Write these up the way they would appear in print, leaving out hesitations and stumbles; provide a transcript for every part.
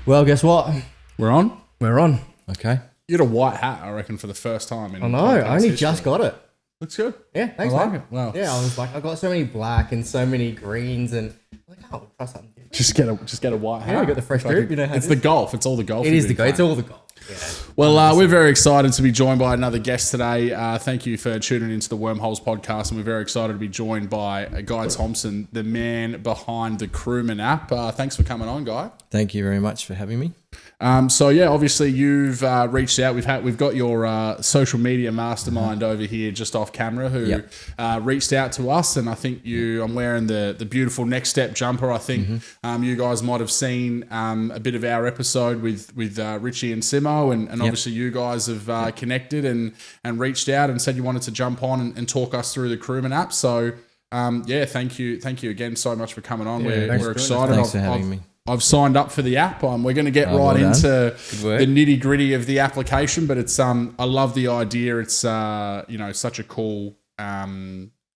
Well, guess what? We're on? We're on. Okay. You had a white hat, I reckon, for the first time in I know. podcast I only history. just got it. Looks good. Yeah, thanks, I like mate. it. Wow. Yeah, I was like, I got so many black and so many greens, and I'm like, oh, we'll try something different. Just get a white hat. Yeah, I got the fresh group. You know how it's it the is. golf. It's all the golf. It you've is the been goal. It's playing. all the goal. Yeah. Well, we're very excited to be joined by another guest today. Thank you for tuning into the Wormholes podcast, and we're very excited to be joined by Guy Thompson, the man behind the Crewman App. Thanks for coming on, Guy. Thank you very much for having me. So yeah, obviously you've reached out. We've got your social media mastermind over here just off camera who reached out to us, and I think I'm wearing the beautiful Next Step jumper. I think you guys might have seen a bit of our episode with Richie and Simo, and obviously you guys have connected and reached out and said you wanted to jump on and talk us through the Crewman App. So thank you again so much for coming on. We're excited. Thanks for having me. I've signed up for the app. We're going to get into the nitty gritty of the application, but it's I love the idea. It's such a cool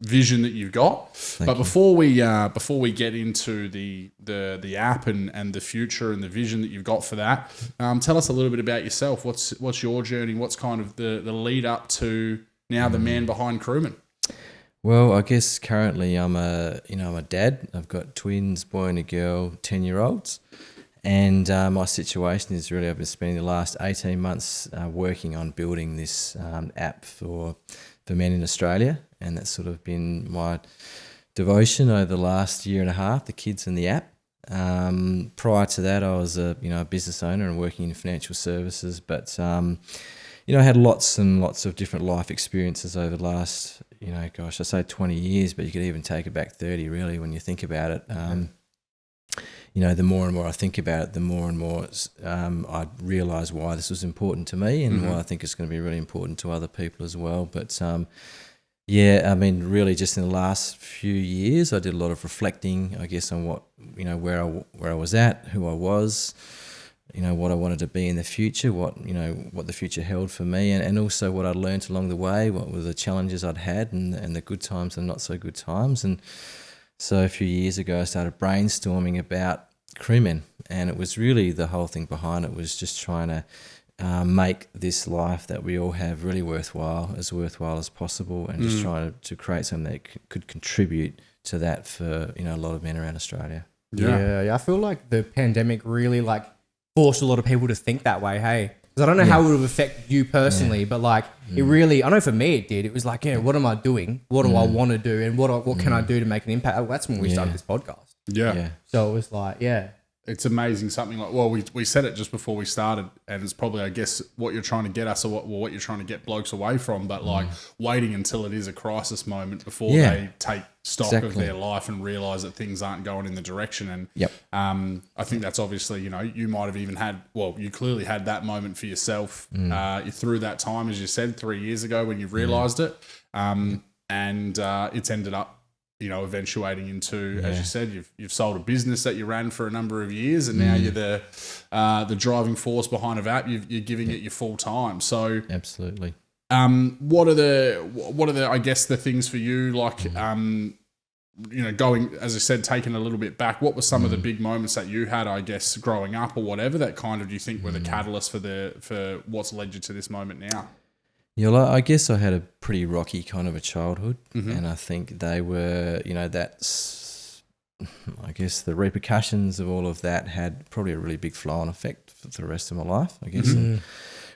vision that you've got. But before we get into the app and the future and the vision that you've got for that, tell us a little bit about yourself. What's your journey? What's kind of the lead up to now the man behind Crewman? Well, I guess currently I'm a dad. I've got twins, boy and a girl, 10-year-olds. And my situation is really I've been spending the last 18 months working on building this app for men in Australia. And that's sort of been my devotion over the last year and a half, the kids and the app. Prior to that, I was a business owner and working in financial services. But, I had lots and lots of different life experiences over the last, I say 20 years, but you could even take it back 30 really when you think about it. The more and more I think about it, the more and more I realise why this was important to me and why I think it's going to be really important to other people as well. But really just in the last few years, I did a lot of reflecting, I guess, on what, where I was at, who I was, what I wanted to be in the future, what the future held for me, and also what I'd learned along the way, what were the challenges I'd had and the good times and not so good times. And so a few years ago, I started brainstorming about Crewman, and it was really the whole thing behind it was just trying to make this life that we all have really worthwhile as possible, and just trying to create something that could contribute to that for a lot of men around Australia. Yeah, I feel like the pandemic really forced a lot of people to think that way. Hey, because I don't know how it would affect you personally, but it really, I know for me it did. It was like, what am I doing? What do I want to do? And what can I do to make an impact? Oh, that's when we started this podcast. Yeah. So it was like, it's amazing. Something like, we said it just before we started, and it's probably, I guess, what you're trying to get us, or what you're trying to get blokes away from, but waiting until it is a crisis moment before they take stock of their life and realise that things aren't going in the direction. And I think that's obviously, you might have even had, you clearly had that moment for yourself through that time, as you said, 3 years ago when you realised it, and it's ended up eventuating into, as you said, you've sold a business that you ran for a number of years, and now you're the driving force behind a app. You're giving it your full time. So absolutely. What are the I guess the things for you, going, as I said, taking a little bit back, what were some of the big moments that you had, I guess, growing up or whatever, that kind of, do you think were the catalyst for what's led you to this moment now? Yeah, well, I guess I had a pretty rocky kind of a childhood, and I think they were, that's, I guess the repercussions of all of that had probably a really big flow-on effect for the rest of my life, I guess, and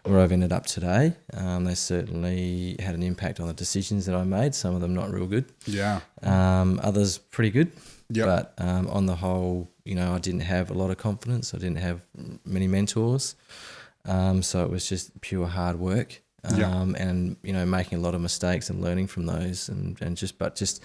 where I've ended up today. They certainly had an impact on the decisions that I made, some of them not real good. Yeah. Others pretty good. But on the whole, I didn't have a lot of confidence. I didn't have many mentors. So it was just pure hard work. And making a lot of mistakes and learning from those, and just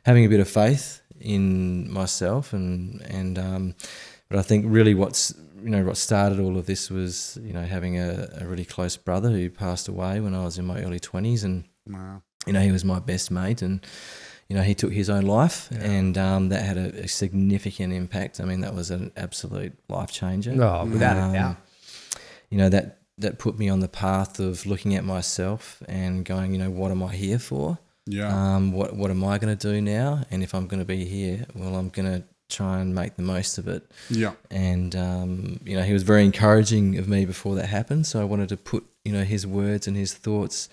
having a bit of faith in myself, but I think really what started all of this was having a really close brother who passed away when I was in my early 20s, and he was my best mate, and he took his own life, and that had a significant impact. I mean, that was an absolute life changer. Oh, without a doubt. That put me on the path of looking at myself and going, what am I here for? Yeah. What am I going to do now? And if I'm going to be here, well, I'm going to try and make the most of it. Yeah. And, you know, he was very encouraging of me before that happened. So I wanted to put, you know, his words and his thoughts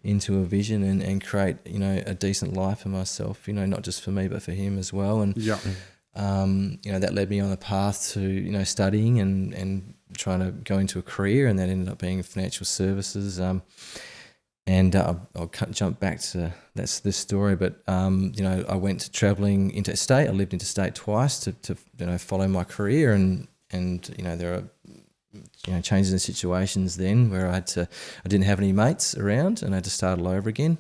into a vision and create, you know, a decent life for myself, you know, not just for me, but for him as well. And, Yeah. you know, that led me on a path to, you know, studying and trying to go into a career, and that ended up being financial services. And I'll jump back to this story, but you know, I went traveling interstate. I lived interstate twice to you know, follow my career, and you know, there are, you know, changes in situations then where I didn't have any mates around, and I had to start all over again.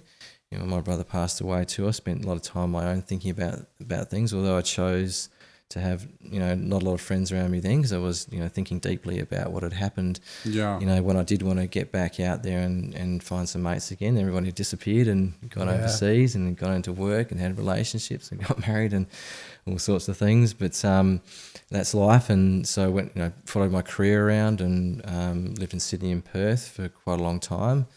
You know, my brother passed away too. I spent a lot of time on my own thinking about things, although I chose to have, you know, not a lot of friends around me then, because I was, you know, thinking deeply about what had happened. Yeah. You know, when I did want to get back out there and find some mates again, everyone had disappeared and gone overseas and gone into work and had relationships and got married and all sorts of things. But that's life. And so I went, you know, followed my career around and lived in Sydney and Perth for quite a long time.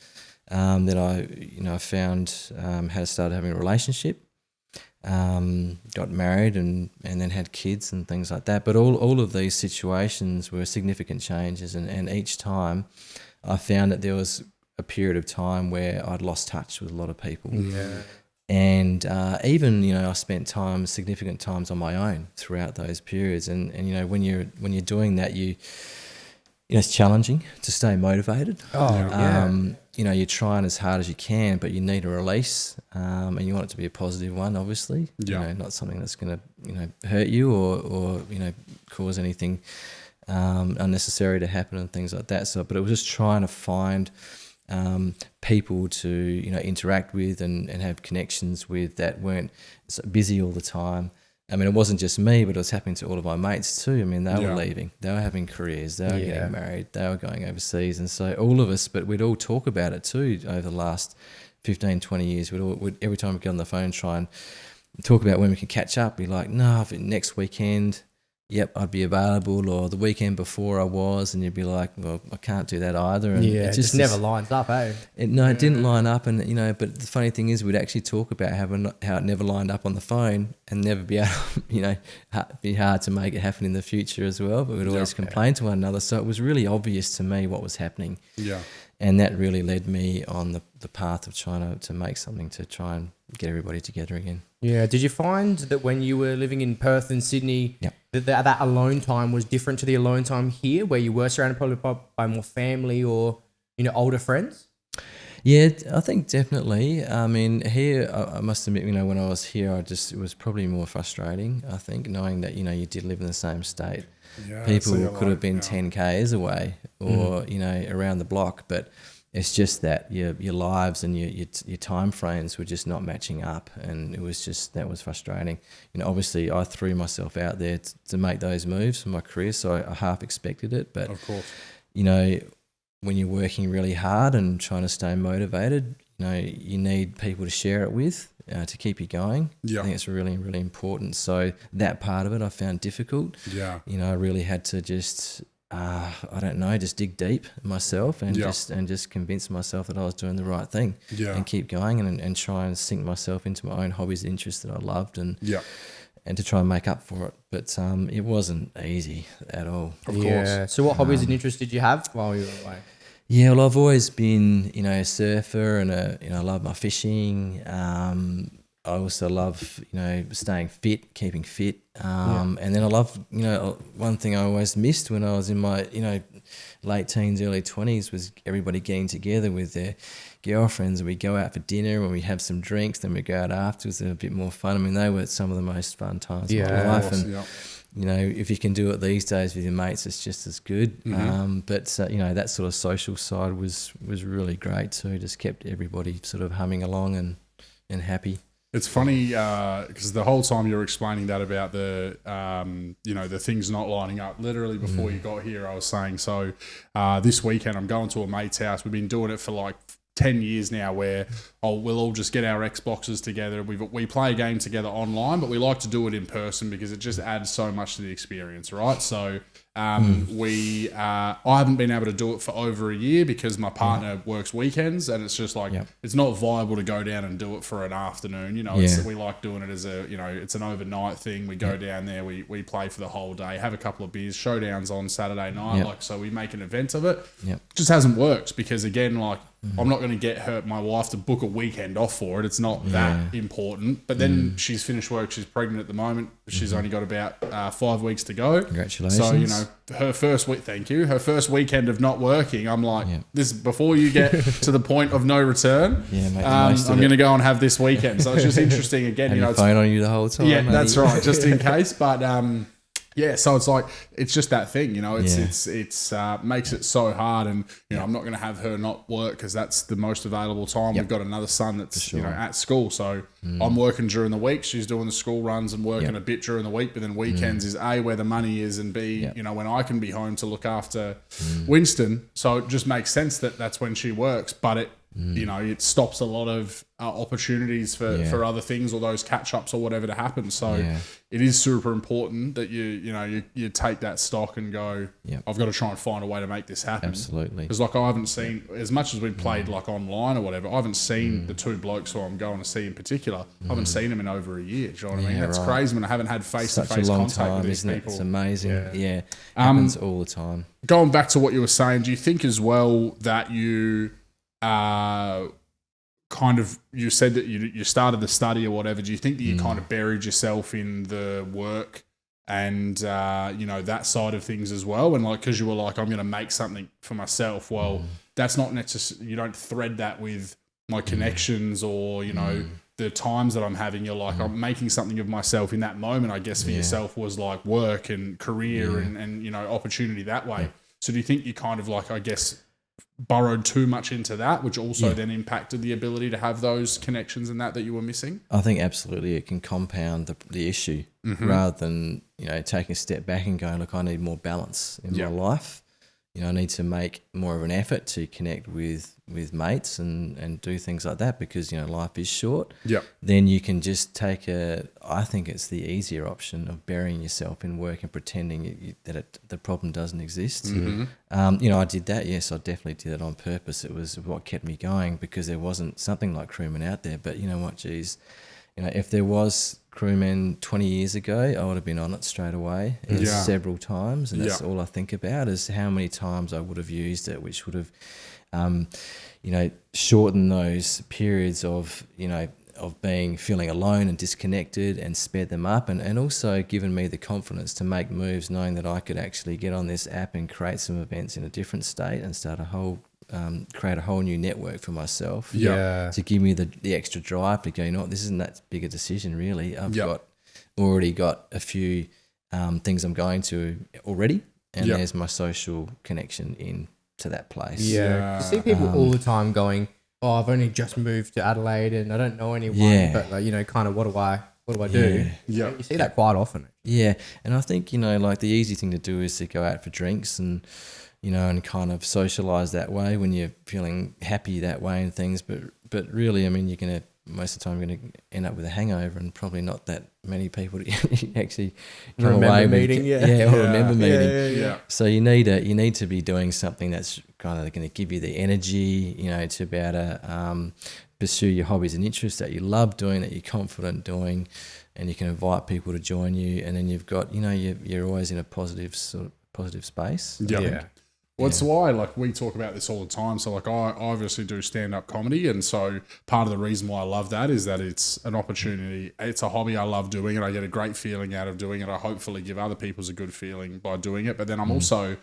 Then I found, started having a relationship. Got married and then had kids and things like that. But all of these situations were significant changes, and each time I found that there was a period of time where I'd lost touch with a lot of people. Yeah. And even, you know, I spent significant times on my own throughout those periods. And you know, when you're doing that, you know, it's challenging to stay motivated. You know, you're trying as hard as you can, but you need a release, and you want it to be a positive one, obviously. Yeah. You know, not something that's going to, you know, hurt you or you know, cause anything unnecessary to happen and things like that. So, but it was just trying to find people to, you know, interact with and have connections with that weren't so busy all the time. I mean, it wasn't just me, but it was happening to all of my mates too. I mean, they were leaving. They were having careers. They were getting married. They were going overseas. And so all of us, but we'd all talk about it too over the last 15, 20 years. We'd every time we get on the phone, try and talk about when we can catch up. Be like, no, if next weekend, yep, I'd be available, or the weekend before I was, and you'd be like, well, I can't do that either. And it just never lines up, eh? It didn't line up, and you know. But the funny thing is, we'd actually talk about how it never lined up on the phone, and never be able, you know, be hard to make it happen in the future as well. But we'd always complain to one another. So it was really obvious to me what was happening. Yeah. And that really led me on the path of trying to make something to try and get everybody together again. Yeah. Did you find that when you were living in Perth and Sydney, that alone time was different to the alone time here, where you were surrounded probably by more family or, you know, older friends? Yeah, I think definitely. I mean, here, I must admit, you know, when I was here, it was probably more frustrating, I think, knowing that, you know, you did live in the same state. Yeah, people could have been 10 k's away or, you know, around the block, but it's just that your lives and your time frames were just not matching up, and it was just, that was frustrating. You know, obviously I threw myself out there to make those moves for my career, so I half expected it, but of course, you know, when you're working really hard and trying to stay motivated, you know, you need people to share it with to keep you going. Yeah. I think it's really, really important. So that part of it I found difficult. Yeah. You know, I really had to just, just dig deep myself and just convince myself that I was doing the right thing and keep going and try and sink myself into my own hobbies and interests that I loved and to try and make up for it. But it wasn't easy at all. Of course. So what hobbies and interests did you have while you were away? Yeah, well, I've always been, you know, a surfer and I love my fishing. I also love, you know, staying fit, keeping fit. And then I love, you know, one thing I always missed when I was in my, you know, late teens, early 20s was everybody getting together with their girlfriends, and we go out for dinner and we have some drinks, then we go out afterwards. They're a bit more fun. I mean, they were some of the most fun times of my life. And, you know, if you can do it these days with your mates, it's just as good. But you know, that sort of social side was really great too. Just kept everybody sort of humming along and happy. It's funny because the whole time you were explaining that about the, you know, the things not lining up, literally before you got here, I was saying, so this weekend I'm going to a mate's house. We've been doing it for like 10 years now, where we'll all just get our Xboxes together. We play a game together online, but we like to do it in person because it just adds so much to the experience, right? So I haven't been able to do it for over a year because my partner works weekends, and it's just like it's not viable to go down and do it for an afternoon. You know, we like doing it as a, you know, it's an overnight thing. We go down there, we play for the whole day, have a couple of beers, showdowns on Saturday night, like, so we make an event of it. It just hasn't worked because, again, like, I'm not going to get my wife to book a weekend off for it. It's not that important. But then she's finished work. She's pregnant at the moment. She's only got about 5 weeks to go. Congratulations. So, you know, her first week, thank you. Her first weekend of not working, I'm like, this before you get to the point of no return, I'm going to go and have this weekend. So it's just interesting. Again, have you know, your phone on you the whole time. Yeah, that's right, just in case. But yeah, so it's like, it's just that thing, you know, it's makes it so hard. And, you know, I'm not going to have her not work because that's the most available time. We've got another son that's, you know, at school. So I'm working during the week. She's doing the school runs and working a bit during the week. But then weekends is A, where the money is, and B, you know, when I can be home to look after Winston. So it just makes sense that that's when she works. But it, you know, it stops a lot of opportunities for other things or those catch-ups or whatever to happen. So it is super important that you take that stock and go, I've got to try and find a way to make this happen. Absolutely. Because like I haven't seen, as much as we played like online or whatever, I haven't seen the two blokes who I'm going to see in particular. I haven't seen them in over a year. Do you know what I mean? That's crazy when I haven't had face-to-face contact with these people. It's amazing. Yeah. Happens all the time. Going back to what you were saying, do you think as well that you... kind of, you said that you started the study or whatever. Do you think that you kind of buried yourself in the work and you know, that side of things as well? And like, because you were like, I'm going to make something for myself. Well, that's not necessarily, you don't thread that with my connections or, you know, the times that I'm having. You're like, I'm making something of myself in that moment. I guess for yourself was like work and career and you know, opportunity that way. So do you think you kind of like, I guess, burrowed too much into that, which also then impacted the ability to have those connections and that you were missing? I think absolutely it can compound the issue rather than, you know, taking a step back and going, look, I need more balance in my life. You know, I need to make more of an effort to connect with mates and do things like that because, you know, life is short. Then you can just take I think it's the easier option of burying yourself in work and pretending that the problem doesn't exist. You know, I did that. Yes, I definitely did it on purpose. It was what kept me going because there wasn't something like Crewman out there. But you know what, geez, you know, if there was Crewman 20 years ago, I would have been on it straight away several times. And that's all I think about is how many times I would have used it, which would have, you know, shortened those periods of, you know, of feeling alone and disconnected and sped them up and also given me the confidence to make moves knowing that I could actually get on this app and create some events in a different state and start create a whole new network for myself to give me the extra drive to go, you know what, this isn't that big a decision really. I've already got a few things I'm going to already and there's my social connection into that place. You see people all the time going, oh, I've only just moved to Adelaide and I don't know anyone, but like, you know, kind of what do I do? You see that quite often. Yeah, and I think, you know, like the easy thing to do is to go out for drinks and, you know, and kind of socialise that way when you're feeling happy that way and things. But really, I mean, most of the time you're going to end up with a hangover and probably not that many people actually come away meeting. Remember meeting. So you need to be doing something that's kind of going to give you the energy, you know, to be able to pursue your hobbies and interests that you love doing, that you're confident doing, and you can invite people to join you. And then you've got, you know, you're always in a positive space. Well, it's why, like, we talk about this all the time. So, like, I obviously do stand-up comedy, and so part of the reason why I love that is that it's an opportunity. It's a hobby I love doing, and I get a great feeling out of doing it. I hopefully give other people a good feeling by doing it. But then I'm also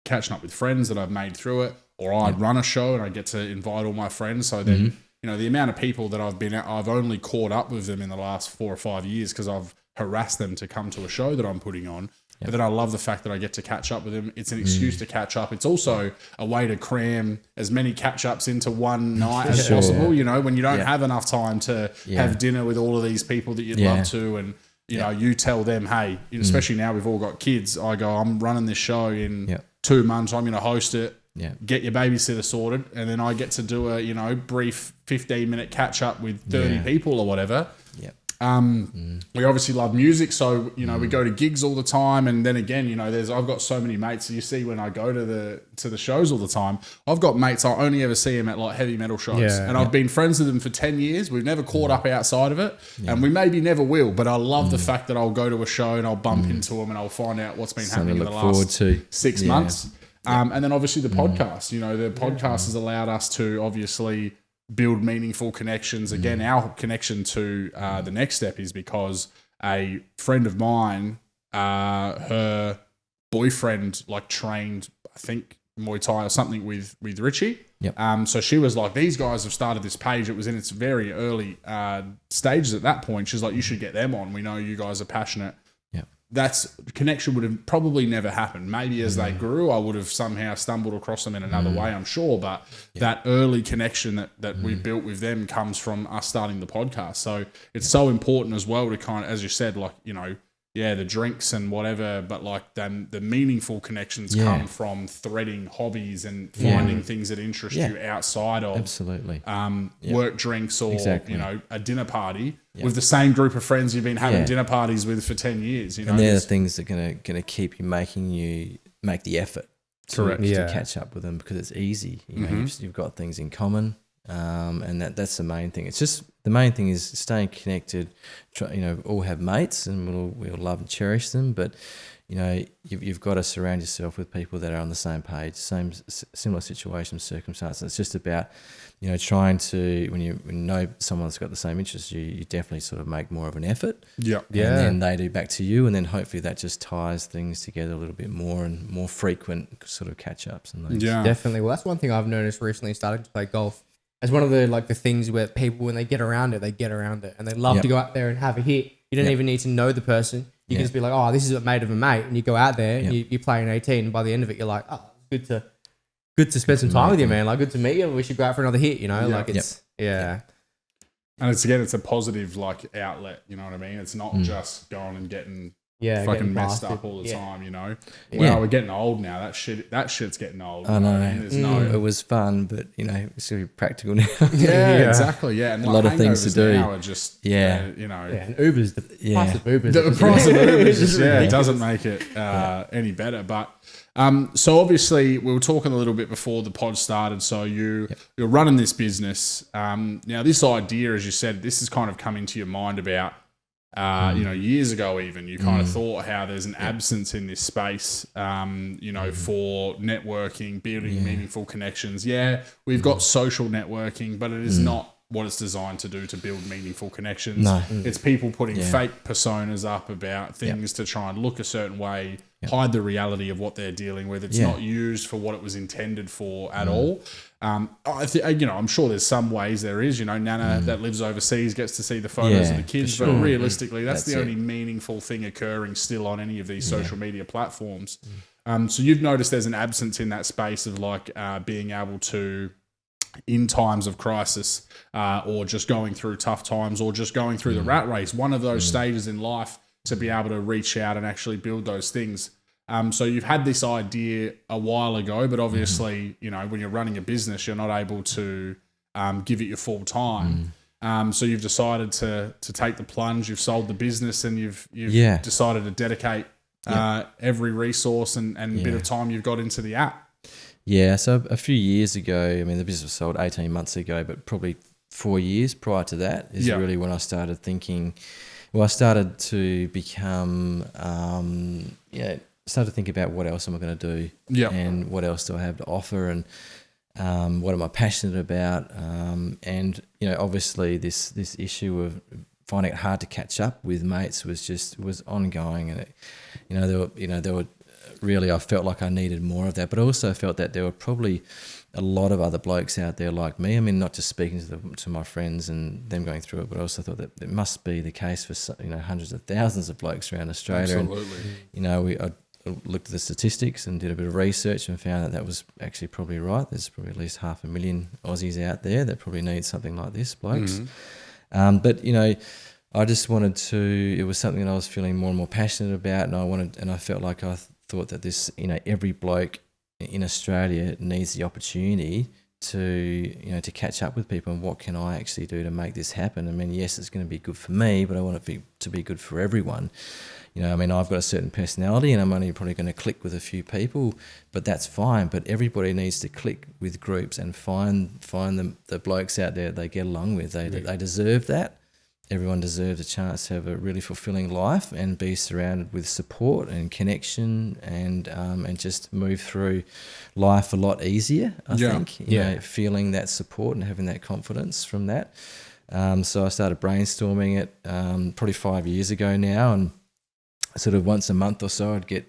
catching up with friends that I've made through it, or I run a show and I get to invite all my friends. So then, you know, the amount of people that I've only caught up with them in the last 4 or 5 years because I've harassed them to come to a show that I'm putting on. But then I love the fact that I get to catch up with them. It's an excuse to catch up. It's also a way to cram as many catch-ups into one night as possible, you know, when you don't have enough time to have dinner with all of these people that you'd love to. And, you know, you tell them, hey, especially now we've all got kids, I go, I'm running this show in 2 months. I'm going to host it. Get your babysitter sorted. And then I get to do a, you know, brief 15-minute catch-up with 30 people or whatever. We obviously love music, so we go to gigs all the time, and then again, I've got so many mates. So you see, when I go to the shows all the time, I've got mates I only ever see them at like heavy metal shows, and I've been friends with them for 10 years. We've never caught up outside of it, and we maybe never will. But I love the fact that I'll go to a show and I'll bump into them and I'll find out what's been happening in the last 6 months. And then obviously the podcast. The podcast has allowed us to obviously build meaningful connections. Again, our connection to the next step is because a friend of mine, her boyfriend trained, I think, Muay Thai or something with Richie. Yep. So she was like, these guys have started this page. It was in its very early stages at that point. She's like, you should get them on. We know you guys are passionate. That's connection would have probably never happened. Maybe as they grew, I would have somehow stumbled across them in another way, I'm sure. But that early connection that we built with them comes from us starting the podcast. So it's so important as well to kind of, as you said, the drinks and whatever, but the meaningful connections come from threading hobbies and finding things that interest you outside of absolutely work drinks or a dinner party with the same group of friends you've been having dinner parties with for 10 years. And they're the things that are gonna keep you make the effort to catch up with them, because it's easy. You've got things in common. And that's the main thing. It's just the main thing is staying connected. All have mates, and we'll love and cherish them. But you've got to surround yourself with people that are on the same page, similar situations, circumstances. It's just about trying to, when you know someone that's got the same interests, you definitely sort of make more of an effort. And then they do back to you, and then hopefully that just ties things together a little bit more and more frequent sort of catch ups and things. Yeah, definitely. Well, that's one thing I've noticed recently, starting to play golf. It's one of the the things where people, when they get around it, and they love to go out there and have a hit. You don't even need to know the person. You can just be like, oh, this is a mate of a mate, and you go out there and you play an 18, and by the end of it, you're like, oh, good to spend some time with you, man. Good to meet you. We should go out for another hit. And it's a positive outlet. You know what I mean? It's not just going and getting fucking messed up all the time, We're getting old now. That shit's getting old. I know. It was fun, but it's gonna be practical now. Exactly. Yeah, and a lot of things to do. Now are just and Uber's the price of Uber's. The price of Uber's doesn't make it any better. But so obviously we were talking a little bit before the pod started. So you're running this business. Now this idea, as you said, this has kind of come into your mind about. Years ago, even you kind of thought how there's an absence in this space, for networking, building meaningful connections. Yeah, we've got social networking, but it is not what it's designed to do to build meaningful connections. No. It's people putting fake personas up about things to try and look a certain way, hide the reality of what they're dealing with. It's not used for what it was intended for at all. I'm sure there's some ways there is. Nana that lives overseas gets to see the photos of the kids, but realistically, that's the only meaningful thing occurring still on any of these social media platforms. So you've noticed there's an absence in that space of being able to, in times of crisis, or just going through tough times, or just going through the rat race, one of those stages in life, to be able to reach out and actually build those things. So you've had this idea a while ago, but obviously, when you're running a business, you're not able to give it your full time. So you've decided to take the plunge. You've sold the business, and you've decided to dedicate every resource and bit of time you've got into the app. Yeah, so a few years ago, the business was sold 18 months ago, but probably 4 years prior to that is really when I started thinking. Well, I started to become, started to think about what else am I going to do, and what else do I have to offer, and what am I passionate about, and obviously this issue of finding it hard to catch up with mates was ongoing, and there were really, I felt like I needed more of that, but I also felt that there were probably a lot of other blokes out there like me. Not just speaking to my friends and them going through it, but I also thought that it must be the case for hundreds of thousands of blokes around Australia. Absolutely. And, I looked at the statistics and did a bit of research and found that was actually probably right. There's probably at least 500,000 Aussies out there that probably need something like this, blokes. But I just wanted to. It was something that I was feeling more and more passionate about, and I felt like I thought that this, every bloke in Australia needs the opportunity to catch up with people and what can I actually do to make this happen. I mean, yes, it's going to be good for me, but I want it to be good for everyone. I mean, I've got a certain personality and I'm only probably going to click with a few people, but that's fine. But everybody needs to click with groups and find the blokes out there they get along with. They deserve that. Everyone deserves a chance to have a really fulfilling life and be surrounded with support and connection and just move through life a lot easier, I think. Feeling that support and having that confidence from that. So I started brainstorming it probably 5 years ago now, and sort of once a month or so I'd get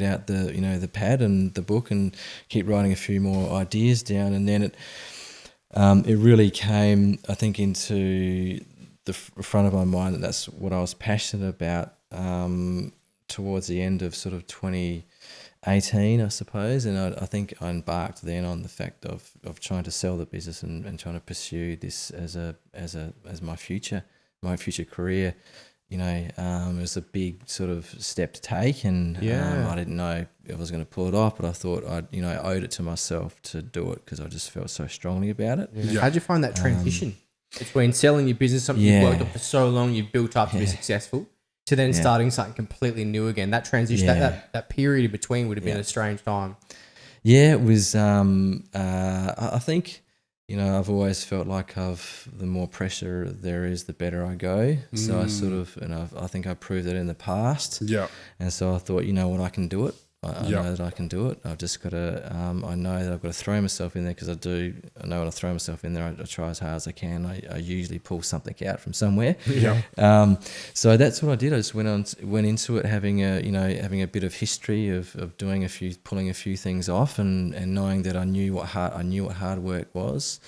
out the pad and the book and keep writing a few more ideas down, and then it really came, I think, into the front of my mind that that's what I was passionate about towards the end of sort of 2018, I suppose, and I think I embarked then on the fact of trying to sell the business and trying to pursue this as my future career. It was a big sort of step to take, and I didn't know if I was going to pull it off, but I thought I owed it to myself to do it because I just felt so strongly about it. Yeah. How'd you find that transition between selling your business, something you've worked on for so long, you've built up to be successful, to then starting something completely new again? That transition, that period in between would have been a strange time. Yeah, it was. I think. I've always felt like the more pressure there is, the better I go. So I sort of, and I think I proved it in the past. Yeah. And so I thought, I can do it. I know that I can do it. I've just got to, I know that I've got to throw myself in there because I know when I throw myself in there, I try as hard as I can. I usually pull something out from somewhere. Yeah. So that's what I did. I just went into it having a bit of history of pulling a few things off and knowing that I knew what hard work was.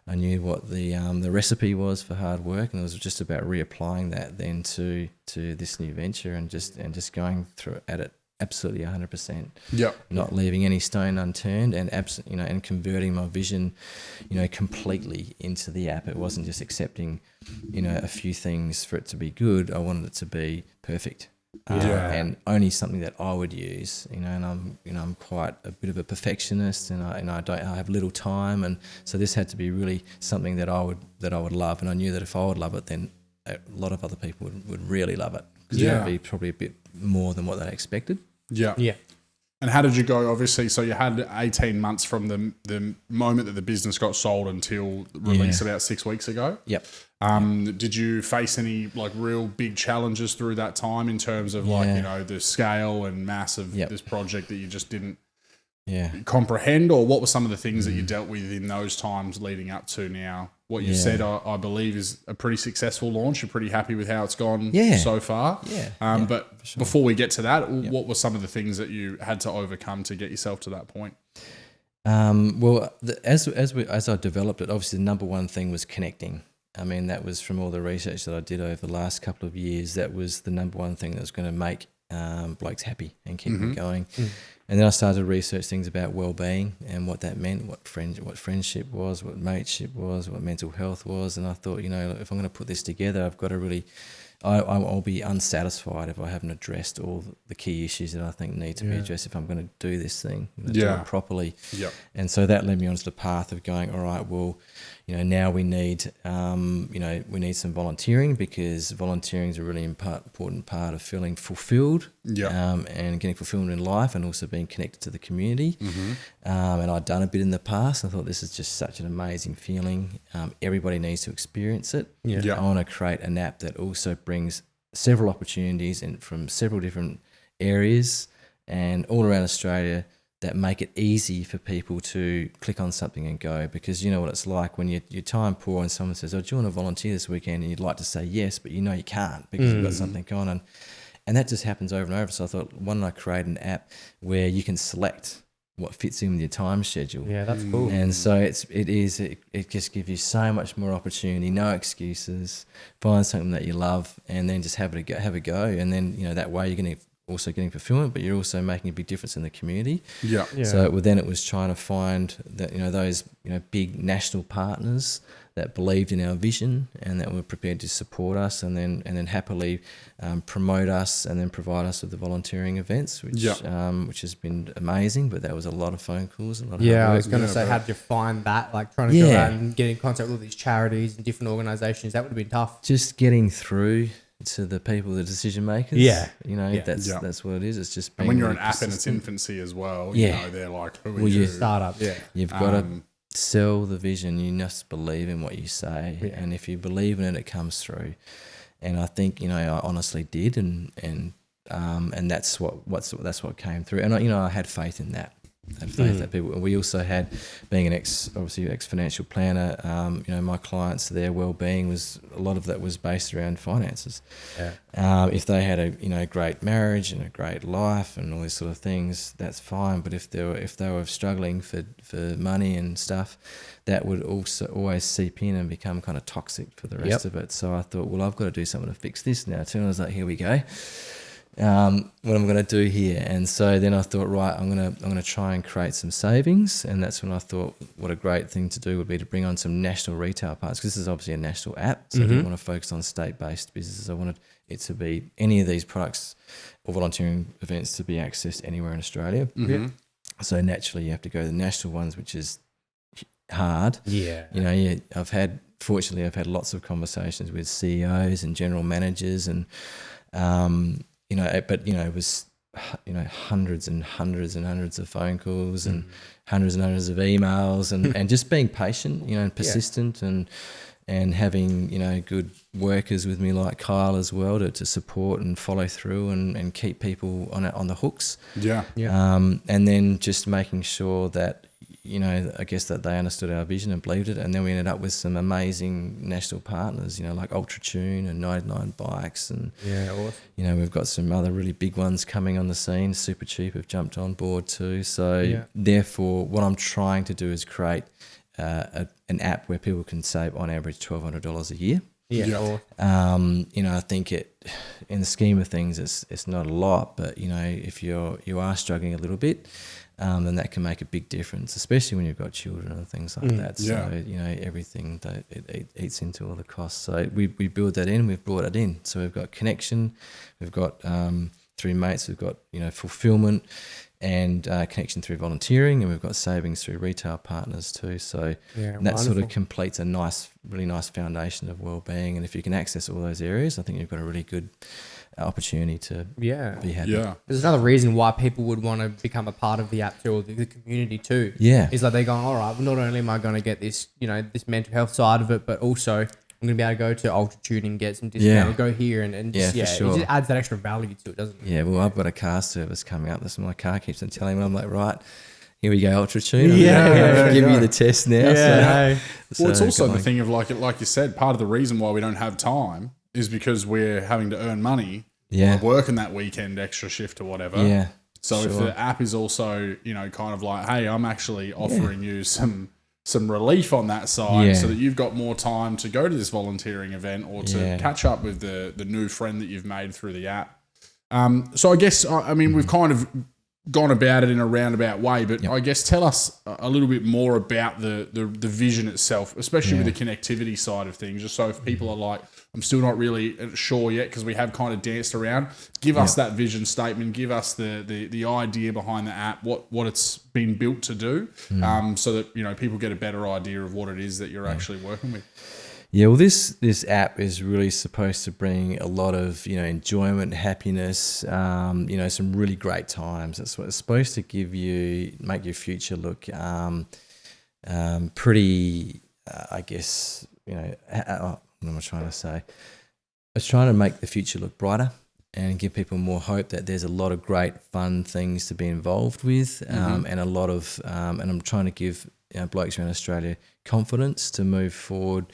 I knew what the recipe was for hard work, and it was just about reapplying that then to this new venture and just going through at it. Absolutely 100%. Yeah. Not leaving any stone unturned, and and converting my vision, completely into the app. It wasn't just accepting, a few things for it to be good. I wanted it to be perfect. And only something that I would use, and I'm quite a bit of a perfectionist, and I have little time, and so this had to be really something that I would love, and I knew that if I would love it, then a lot of other people would really love it. It would be probably a bit more than what they expected. Yeah. Yeah. And how did you go? Obviously, so you had 18 months from the moment that the business got sold until release about 6 weeks ago. Yep. Did you face any real big challenges through that time in terms of the scale and mass of this project that you just didn't comprehend, or what were some of the things that you dealt with in those times leading up to now? What you said, I believe, is a pretty successful launch. You're pretty happy with how it's gone so far. Yeah. But sure. Before we get to that, what were some of the things that you had to overcome to get yourself to that point? Well, as I developed it, obviously the number one thing was connecting. I mean, that was from all the research that I did over the last couple of years. That was the number one thing that was going to make blokes happy and keep them going. And then I started to research things about well-being and what that meant, what friendship was, what mateship was, what mental health was. And I thought, if I'm going to put this together, I've got to really, I'll be unsatisfied if I haven't addressed all the key issues that I think need to be addressed if I'm going to do this thing, do it properly. Yep. And so that led me onto the path of going, all right, well, now we need, we need some volunteering, because volunteering is a really important part of feeling fulfilled and getting fulfillment in life, and also being connected to the community. And I'd done a bit in the past. I thought this is just such an amazing feeling. Everybody needs to experience it. I want to create an app that also brings several opportunities from several different areas and all around Australia that make it easy for people to click on something and go, because you know what it's like when you're time poor and someone says, do you want to volunteer this weekend? And you'd like to say yes, but you can't because you've got something on. And that just happens over and over. So I thought, why don't I create an app where you can select what fits in with your time schedule? Yeah, that's cool. And so it just gives you so much more opportunity, no excuses, find something that you love, and then just have a go. And then, that way you're going to also getting fulfillment, but you're also making a big difference in the community. Yeah. So then it was trying to find that, those, big national partners that believed in our vision and that were prepared to support us and then happily promote us and then provide us with the volunteering events, which has been amazing. But that was a lot of phone calls, a lot of hard I work. was going to say, how did you find that? Like trying to go out and get in contact with all these charities and different organisations, that would have been tough. Just getting through to the people, the decision makers. That's what it is. It's just being and when you're really an app in its persistent. infancy as well, they're like, who are Well, you? Startup, You've got to sell the vision. You must believe in what you say, and if you believe in it, it comes through. And I think I honestly did, and that's what came through. And I had faith in that. Had faith that people. We also had, being an ex-financial planner. My clients, their well-being was, a lot of that was based around finances. If they had a great marriage and a great life and all these sort of things, that's fine. But if they were struggling for money and stuff, that would also always seep in and become kind of toxic for the rest of it. So I thought, well, I've got to do something to fix this now too. And I was like, here we go. What am I going to do here? And so then I thought, right, I'm going to try and create some savings. And that's when I thought, what a great thing to do would be to bring on some national retail partners, because this is obviously a national app. So I didn't want to focus on state-based businesses. I wanted it to be any of these products or volunteering events to be accessed anywhere in Australia. So naturally you have to go to the national ones, which is hard. Fortunately I've had lots of conversations with CEOs and general managers and it was hundreds and hundreds and hundreds of phone calls and hundreds of emails and just being patient, and persistent and having good workers with me like Kyle as well to support and follow through and keep people on the hooks. And then just making sure that I guess that they understood our vision and believed it. And then we ended up with some amazing national partners, like Ultra Tune and 99 Bikes. And, awesome. We've got some other really big ones coming on the scene. Super Cheap have jumped on board too. So therefore, what I'm trying to do is create an app where people can save on average $1,200 a year. I think in the scheme of things, it's not a lot, but if you are struggling a little bit, then that can make a big difference, especially when you've got children and things like that. So everything that it eats into all the costs. So we build that in, we've brought it in. So we've got connection, we've got through mates, we've got fulfillment and connection through volunteering, and we've got savings through retail partners too. So that sort of completes a really nice foundation of well-being. And if you can access all those areas, I think you've got a really good opportunity to be happy. There's another reason why people would want to become a part of the app too, or the community too. Is like they're going, all right, well, not only am I going to get this, this mental health side of it, but also I'm going to be able to go to Ultra Tune and get some discount, or go here and for sure. It just adds that extra value to it, doesn't it? Yeah, well, I've got a car service coming up. That's what my car keeps on telling me. I'm like, right, here we go, Ultra Tune. Give you the test now. Well, it's also the thing of like you said, part of the reason why we don't have time is because we're having to earn money, working that weekend extra shift or whatever. So if the app is also, kind of like, hey, I'm actually offering you some relief on that side, so that you've got more time to go to this volunteering event or to catch up with the new friend that you've made through the app. So I guess, we've kind of gone about it in a roundabout way, but I guess tell us a little bit more about the vision itself, especially with the connectivity side of things, just so if people are like, I'm still not really sure yet because we have kind of danced around, give us that vision statement, give us the idea behind the app, what it's been built to do, so that people get a better idea of what it is that you're actually working with. Yeah, well, this app is really supposed to bring a lot of enjoyment, happiness, some really great times. That's what it's supposed to give you, make your future look pretty. I guess what am I trying to say? It's trying to make the future look brighter and give people more hope that there's a lot of great, fun things to be involved with, and a lot of. And I'm trying to give blokes around Australia confidence to move forward.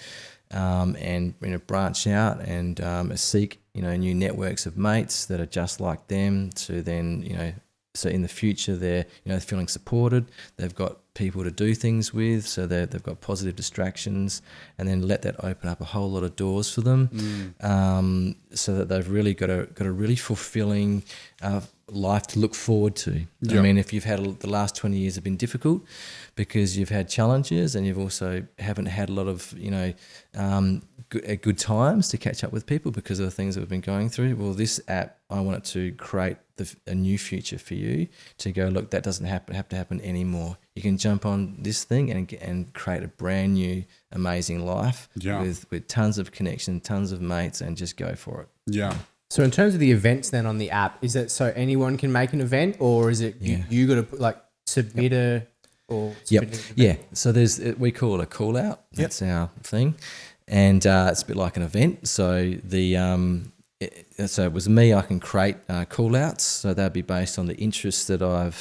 And branch out and seek new networks of mates that are just like them to then so in the future they're feeling supported, they've got people to do things with, so they've got positive distractions, and then let that open up a whole lot of doors for them, so that they've really got a really fulfilling life to look forward to. Yep. I mean, if you've had the last 20 years have been difficult because you've had challenges and you've also haven't had a lot of, good times to catch up with people because of the things that we've been going through. Well, this app, I want it to create a new future for you to go, look, that doesn't have to happen anymore. You can jump on this thing and create a brand new, amazing life with tons of connection, tons of mates, and just go for it. Yeah. So in terms of the events then on the app, is it so anyone can make an event, or is it you got to put submit a or submit an event? Yeah. So we call it a call out. That's our thing, and it's a bit like an event. So so it was me. I can create call outs. So they'll be based on the interests that I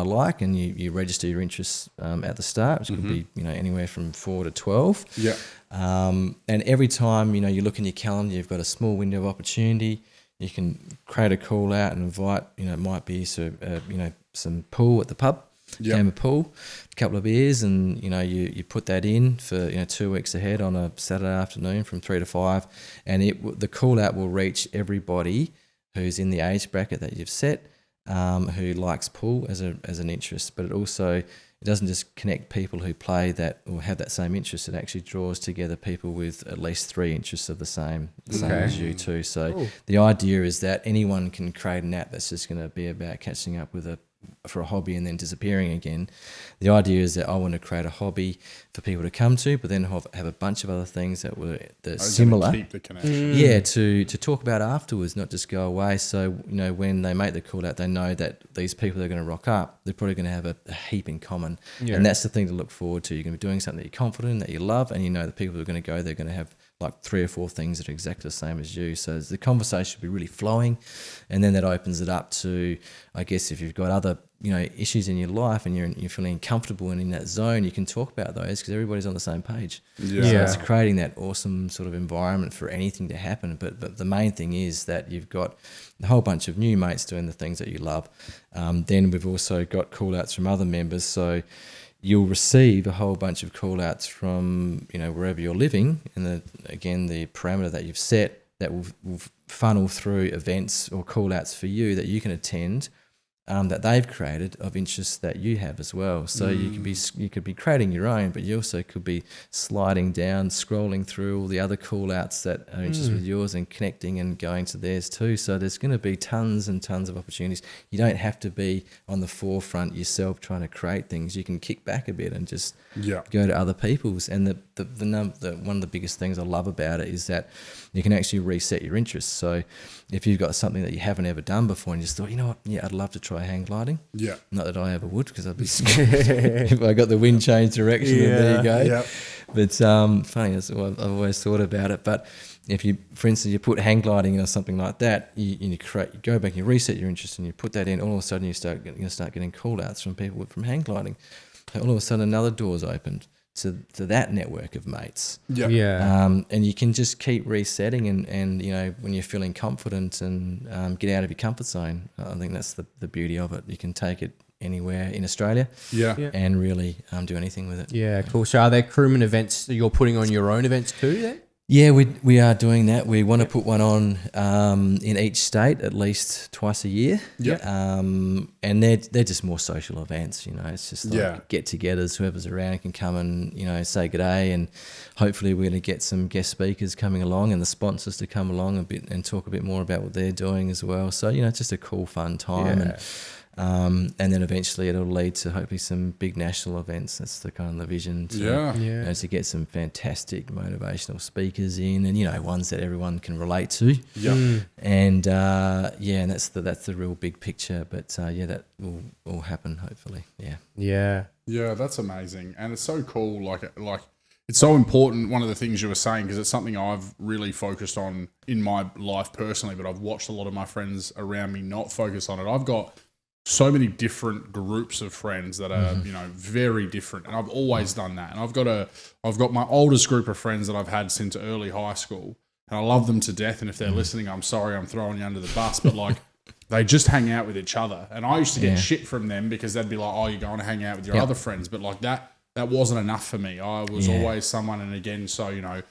like, and you register your interests at the start, which could be anywhere from 4 to 12. Yeah. And every time you look in your calendar, you've got a small window of opportunity. You can create a call out and invite. It might be some pool at the pub, game of pool, a couple of beers, and you put that in for 2 weeks ahead on a Saturday afternoon from 3 to 5, and the call out will reach everybody who's in the age bracket that you've set, who likes pool as an interest. But it doesn't just connect people who play that or have that same interest. It actually draws together people with at least 3 interests of the same as you too. So the idea is that anyone can create an app that's just going to be about catching up for a hobby and then disappearing again. The idea is that I want to create a hobby for people to come to, but then have a bunch of other things that are similar. Keep the connection. Yeah, to talk about afterwards, not just go away. So, when they make the call out, they know that these people that are going to rock up, they're probably going to have a heap in common. Yeah. And that's the thing to look forward to. You're going to be doing something that you're confident in, that you love, and the people who are going to go, they're going to have like 3 or 4 things that are exactly the same as you. So the conversation should be really flowing, and then that opens it up to, I guess, if you've got other issues in your life and you're feeling comfortable and in that zone, you can talk about those because everybody's on the same page. Yeah. So it's creating that awesome sort of environment for anything to happen. But the main thing is that you've got a whole bunch of new mates doing the things that you love. Then we've also got call outs from other members. So you'll receive a whole bunch of call outs from wherever you're living, and the parameter that you've set that will funnel through events or call outs for you that you can attend, that they've created of interests that you have as well. So you could be creating your own, but you also could be sliding down, scrolling through all the other call outs that are interested with yours and connecting and going to theirs too. So there's going to be tons and tons of opportunities. You don't have to be on the forefront yourself trying to create things. You can kick back a bit and just go to other people's. And the one of the biggest things I love about it is that you can actually reset your interests. So if you've got something that you haven't ever done before and you just thought, I'd love to try hang gliding. Yeah. Not that I ever would, because I'd be scared if I got the wind change direction. Yeah. Then there you go. Yep. But funny, I've always thought about it. But if you, for instance, you put hang gliding or something like that, you go back and you reset your interest and you put that in. All of a sudden, you're going to start getting call outs from people from hang gliding. All of a sudden, another door's opened to that network of mates. And you can just keep resetting and when you're feeling confident and get out of your comfort zone. I think that's the beauty of it. You can take it anywhere in Australia and really do anything with it. Yeah, cool. So are there crewman events that you're putting on your own events too then? Yeah, we are doing that. We want to put one on in each state at least twice a year. And they're just more social events, It's just like get-togethers. Whoever's around can come and say good day, and hopefully we're going to get some guest speakers coming along and the sponsors to come along a bit and talk a bit more about what they're doing as well. So it's just a cool, fun time. And then eventually it'll lead to hopefully some big national events. That's the kind of the vision to, to get some fantastic motivational speakers in, and ones that everyone can relate to. And and that's the real big picture. But that will all happen hopefully. Yeah, that's amazing, and it's so cool. Like it's so important. One of the things you were saying, because it's something I've really focused on in my life personally, but I've watched a lot of my friends around me not focus on it. I've got so many different groups of friends that are, very different. And I've always done that. And I've got my oldest group of friends that I've had since early high school, and I love them to death. And if they're listening, I'm sorry, I'm throwing you under the bus, but they just hang out with each other. And I used to get shit from them because they'd be like, oh, you're going to hang out with your other friends. But like that wasn't enough for me. I was always someone, and again, so, you know,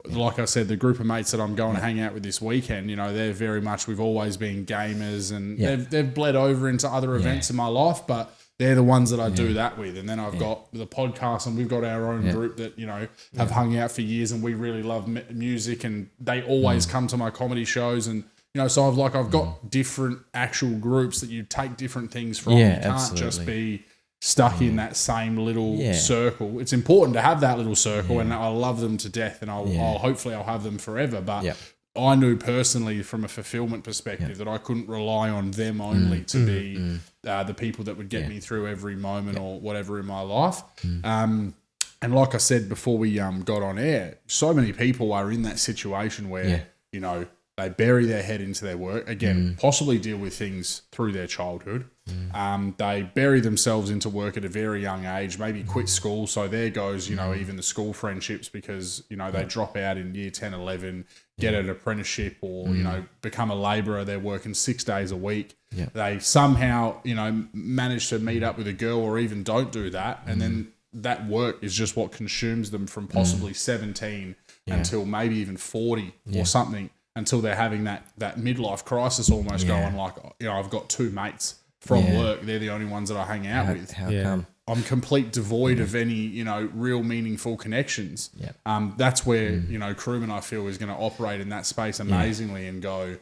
like I said, the group of mates that I'm going to hang out with this weekend, you know, they're very much, we've always been gamers, and they've bled over into other events in my life, but they're the ones that I do that with. And then I've got the podcast, and we've got our own group that, you know, have hung out for years, and we really love music, and they always come to my comedy shows. And, you know, so I've got different actual groups that you take different things from. You can't just be stuck in that same little circle. It's important to have that little circle, and I love them to death, and I'll hopefully I'll have them forever. But I knew personally from a fulfillment perspective that I couldn't rely on them only to be the people that would get me through every moment or whatever in my life. And like I said before we got on air, so many people are in that situation where, you know, they bury their head into their work, again, possibly deal with things through their childhood. They bury themselves into work at a very young age, maybe quit school. So there goes, you know, even the school friendships, because, you know, they drop out in year 10, 11, get an apprenticeship, or, you know, become a labourer. They're working 6 days a week. They somehow, you know, manage to meet up with a girl, or even don't do that. And then that work is just what consumes them from possibly 17 until maybe even 40 or something, until they're having that midlife crisis almost going like, you know, I've got two mates from work. They're the only ones that I hang out with. How come? I'm complete devoid of any, you know, real meaningful connections. That's where, you know, Crewman, I feel, is going to operate in that space amazingly and go,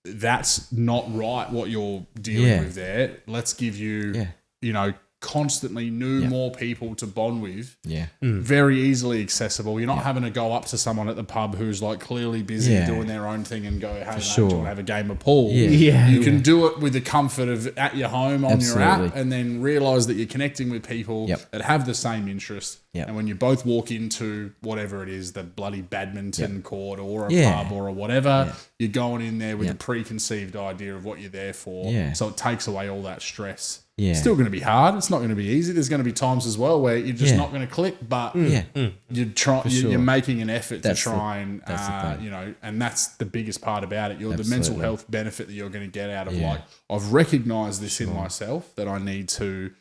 that's not right what you're dealing with there. Let's give you, you know, constantly more people to bond with. Very easily accessible. You're not having to go up to someone at the pub who's like clearly busy doing their own thing and go, hey, mate, do you want to have a game of pool? You can do it with the comfort of at your home on your app, and then realise that you're connecting with people that have the same interests. And when you both walk into whatever it is, the bloody badminton court or a pub or whatever, you're going in there with a preconceived idea of what you're there for. So it takes away all that stress. It's still going to be hard. It's not going to be easy. There's going to be times as well where you're just not going to click, but you're making an effort to try and, you know, and that's the biggest part about it. The mental health benefit that you're going to get out of like, I've recognized this in myself, that I need to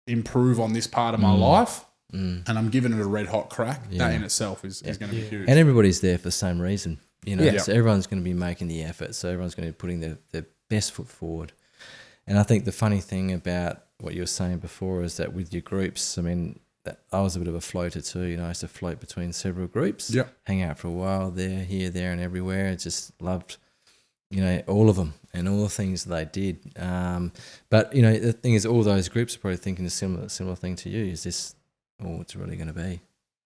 improve on this part of my life, and I'm giving it a red hot crack. That in itself is going to be huge. And everybody's there for the same reason, you know, so everyone's going to be making the effort. So everyone's going to be putting their best foot forward. And I think the funny thing about what you were saying before is that with your groups, I mean, that I was a bit of a floater too. You know, I used to float between several groups, hang out for a while there, here, there, and everywhere. I just loved, you know, all of them and all the things they did. But, you know, the thing is, all those groups are probably thinking a similar thing to you. Is this all it's really going to be?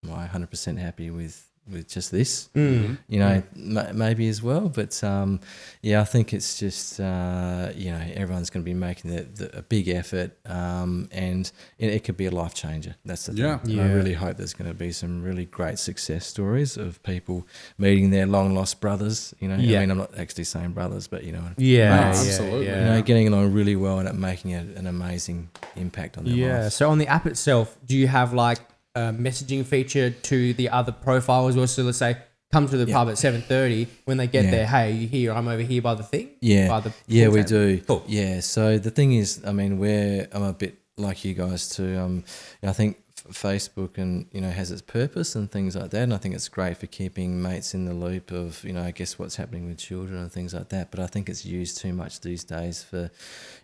Am I 100% happy with just this, you know, maybe as well. But, I think it's just, you know, everyone's going to be making a big effort, and it could be a life changer. That's the thing. I really hope there's going to be some really great success stories of people meeting their long lost brothers, you know. I mean, I'm not actually saying brothers, but, you know. Absolutely. You know, getting along really well and making an amazing impact on their life. So on the app itself, do you have like a messaging feature to the other profiles, or so let's say come to the pub at 7:30, when they get there, hey, you here, I'm over here by the thing? We do. Cool. So the thing is, I mean, I'm a bit like you guys too. I think Facebook and, you know, has its purpose and things like that, and I think it's great for keeping mates in the loop of, you know, I guess what's happening with children and things like that. But I think it's used too much these days for,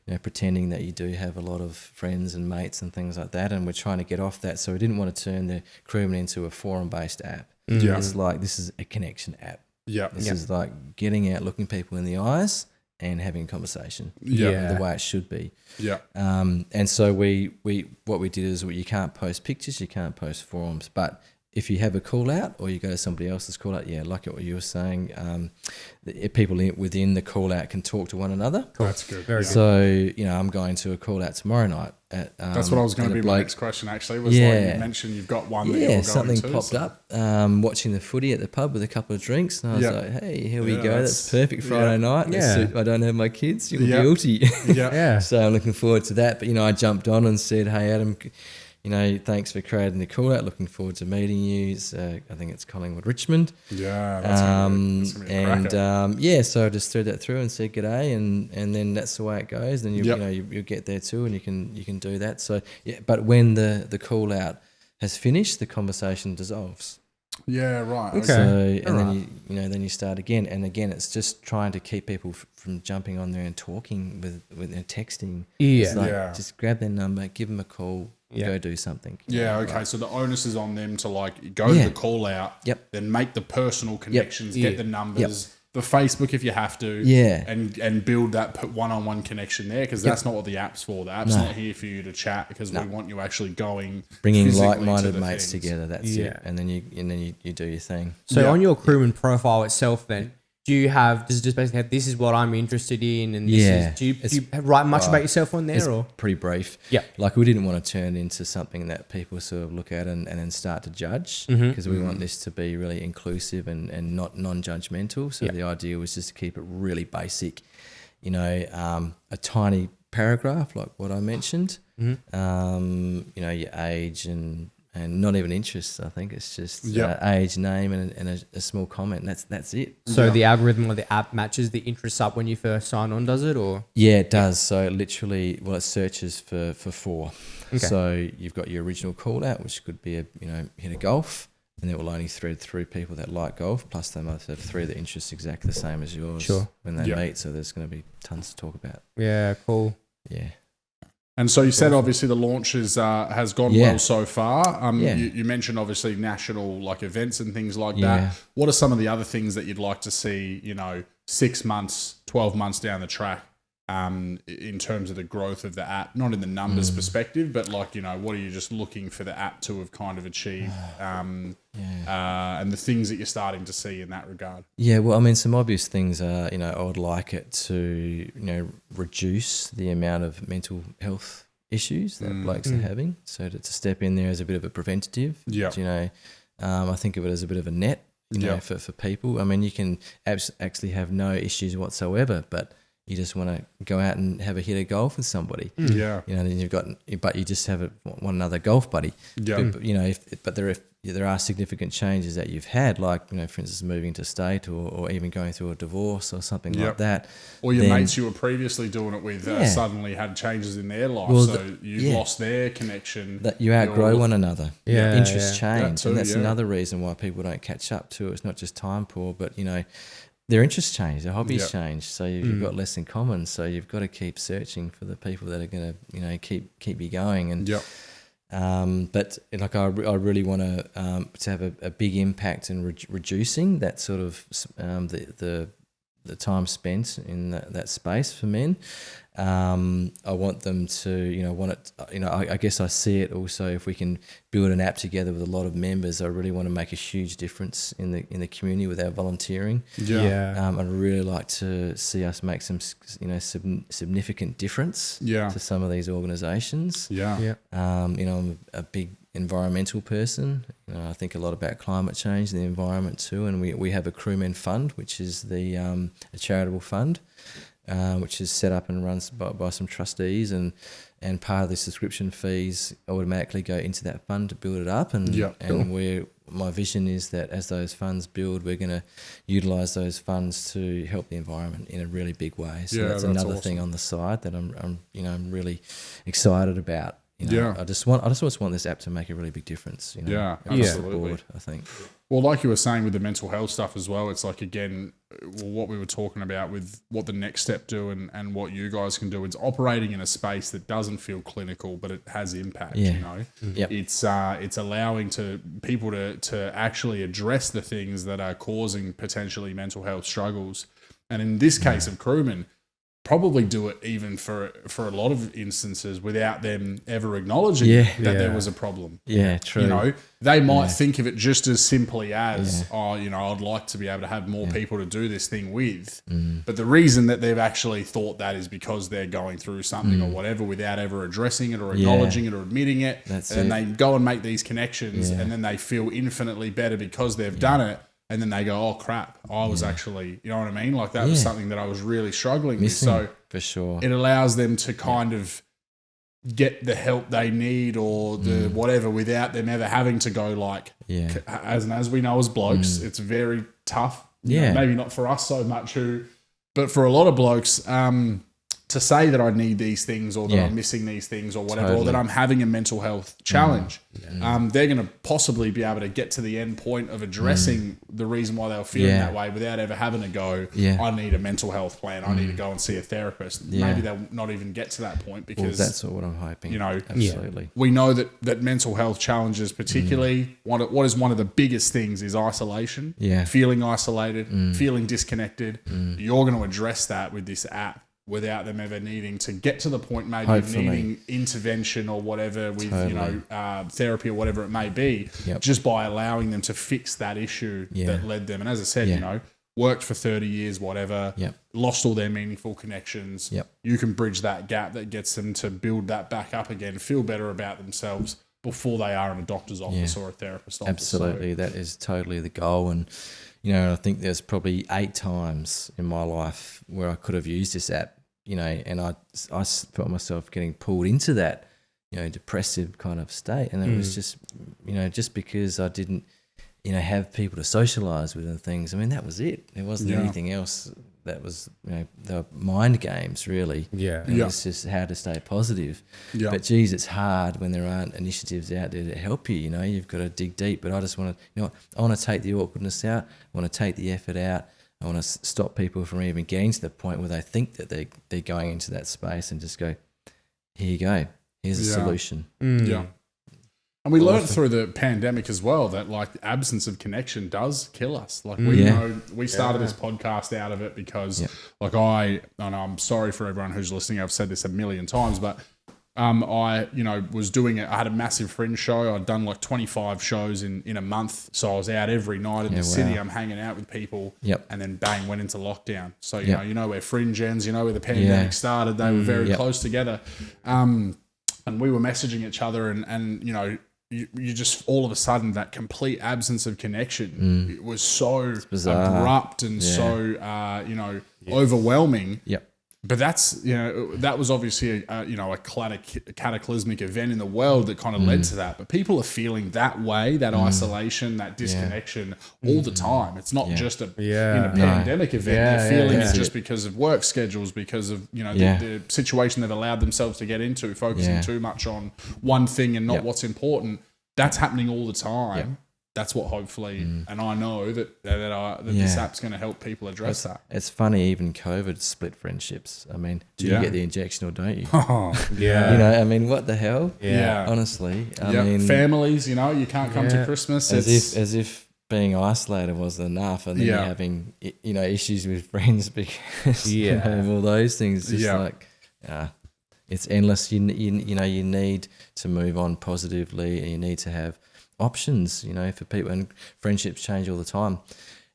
you know, pretending that you do have a lot of friends and mates and things like that, and we're trying to get off that. So we didn't want to turn the Crewman into a forum-based app. It's like, this is a connection app. This is like getting out, looking people in the eyes and having a conversation the way it should be. And so what we did is, you can't post pictures, you can't post forums, but if you have a call out or you go to somebody else's call out, like what you were saying, people within the call out can talk to one another. Cool. That's good. Very good. So, you know, I'm going to a call out tomorrow night. That's what I was going to be my next question, actually, was like you mentioned you've got one that you're going something to. Popped up, watching the footy at the pub with a couple of drinks, and I was like, hey, here we go. That's perfect Friday night. I don't have my kids. You're guilty. So I'm looking forward to that. But, you know, I jumped on and said, hey, Adam, you thanks for creating the call out. Looking forward to meeting you. I think it's Collingwood Richmond. Yeah, that's gonna be a cracker. So I just threw that through and said g'day, and then that's the way it goes. Then you'll get there too, and you can do that. So yeah, but when the call out has finished, the conversation dissolves. Yeah, right. Okay. So then you start again, and again it's just trying to keep people from jumping on there and talking with texting. Yeah. It's like, just grab their number, give them a call. Go do something. Yeah, okay. So the onus is on them to go to the call out, then make the personal connections, get the numbers, the Facebook if you have to, and build that one-on-one connection there, because that's not what the app's for. The app's not here for you to chat, because we want you actually bringing like-minded mates together. That's it, and then you do your thing. So on your crewman profile itself, then. Does it just basically have, this is what I'm interested in, and do you write much about yourself on there? It's or pretty brief. Yeah. Like, we didn't want to turn into something that people sort of look at and then start to judge, because we want this to be really inclusive and not non-judgmental. So the idea was just to keep it really basic, a tiny paragraph like what I mentioned, your age and not even interests. I think it's just age, name, and a small comment. That's it. So the algorithm or the app matches the interests up when you first sign on, does it? Or it does. So it literally, it searches for four. Okay. So you've got your original call out, which could be hit a golf, and it will only thread through people that like golf. Plus they must have three of the interests exactly the same as yours when they meet. So there's going to be tons to talk about. Yeah, cool. Yeah. And so you said obviously the launch has gone well so far. You mentioned obviously national events and things like that. What are some of the other things that you'd like to see, 6 months, 12 months down the track, in terms of the growth of the app? Not in the numbers perspective, but what are you just looking for the app to have kind of achieved, and the things that you're starting to see in that regard? Yeah, well, I mean, some obvious things are, I would like it to, reduce the amount of mental health issues that blokes are having. So to step in there as a bit of a preventative. Yeah. I think of it as a bit of a net, for people. I mean, you can actually have no issues whatsoever, but you just want to go out and have a hit of golf with somebody. Yeah. Then but you just have one another golf buddy. Yeah. But there are significant changes that you've had, like, for instance, moving to state or even going through a divorce or something like that. Or your mates you were previously doing it with suddenly had changes in their life, so you've lost their connection. That you outgrow one another. Yeah. Interests change. And that's another reason why people don't catch up to it. It's not just time poor, but, their interests change, their hobbies change, so you've got less in common. So you've got to keep searching for the people that are going to, keep you going. And but I really want to have a big impact in reducing that sort of the time spent in that space for men. I want them to, I guess I see it also, if we can build an app together with a lot of members, I really want to make a huge difference in the community with our volunteering. I'd really like to see us make some, significant difference to some of these organisations. I'm a big environmental person. I think a lot about climate change and the environment too, and we have a Crewman Fund, which is a charitable fund, which is set up and runs by some trustees, and part of the subscription fees automatically go into that fund to build it up. And my vision is that as those funds build, we're going to utilise those funds to help the environment in a really big way. So that's another thing on the side that I'm really excited about. I just want this app to make a really big difference. Across the board, I think. Well, like you were saying with the mental health stuff as well, it's like, again, what we were talking about with what the next step do and what you guys can do. It's operating in a space that doesn't feel clinical, but it has impact. It's allowing people to actually address the things that are causing potentially mental health struggles, and in this case of Crewman, probably do it even for a lot of instances without them ever acknowledging that there was a problem. Yeah, true. They might think of it just as simply as, I'd like to be able to have more people to do this thing with. But the reason that they've actually thought that is because they're going through something or whatever without ever addressing it or acknowledging it or admitting it. And they go and make these connections and then they feel infinitely better because they've done it. And then they go, oh, crap, I was actually, you know what I mean? Like that was something that I was really struggling with. So for sure, it allows them to kind of get the help they need or the whatever without them ever having to go like, as we know as blokes, it's very tough. You know, maybe not for us so much but for a lot of blokes, to say that I need these things or that I'm missing these things or whatever, or that I'm having a mental health challenge, they're going to possibly be able to get to the end point of addressing the reason why they were feeling that way without ever having to go, I need a mental health plan. I need to go and see a therapist. Maybe they'll not even get to that point because that's what I'm hoping. You know, absolutely. We know that mental health challenges, particularly what is one of the biggest things is isolation, feeling isolated, feeling disconnected. You're going to address that with this app, without them ever needing to get to the point maybe of needing intervention or whatever with, you know, therapy or whatever it may be, just by allowing them to fix that issue that led them. And as I said, you know, worked for 30 years, whatever, lost all their meaningful connections. You can bridge that gap that gets them to build that back up again, feel better about themselves before they are in a doctor's office or a therapist's office. Absolutely. That is totally the goal. And, you know, I think there's probably 8 times in my life where I could have used this app, you know, and I felt myself getting pulled into that, you know, depressive kind of state. And it was just, you know, just because I didn't, you know, have people to socialize with and things. I mean, that was it. There wasn't anything else. That was, you know, the mind games really. And it's just how to stay positive. But geez, it's hard when there aren't initiatives out there to help you. You know, you've got to dig deep. But I just want to, you know, I want to take the awkwardness out. I want to take the effort out. I want to stop people from even getting to the point where they think that they're going into that space and just go, here you go. Here's a solution. And we learned through the pandemic as well that like the absence of connection does kill us. Like we know we started this podcast out of it because like and I'm sorry for everyone who's listening. I've said this a million times, but I, you know, was doing it. I had a massive fringe show. I'd done like 25 shows in a month. So I was out every night in the city. I'm hanging out with people. And then bang, went into lockdown. So, you know where fringe ends, you know where the pandemic started. They were very close together. And we were messaging each other and you know, you just all of a sudden that complete absence of connection it was so abrupt and so, you know, overwhelming. But that's, you know, that was obviously you know, a cataclysmic event in the world that kind of led to that. But people are feeling that way, that isolation, that disconnection all the time. It's not just in a pandemic event. They're feeling it just because of work schedules, because of, you know, the situation they've allowed themselves to get into, focusing too much on one thing and not what's important. That's happening all the time. That's what hopefully, and I know that this app's going to help people address that. It's funny, even COVID split friendships. I mean, do you get the injection or don't you? You know, I mean, what the hell? Honestly, I mean, families, you know, you can't come to Christmas. As if being isolated wasn't enough, and then you're having, you know, issues with friends because you know, all those things. Just like, it's endless. You know, you need to move on positively, and you need to have options, you know, for people, and friendships change all the time.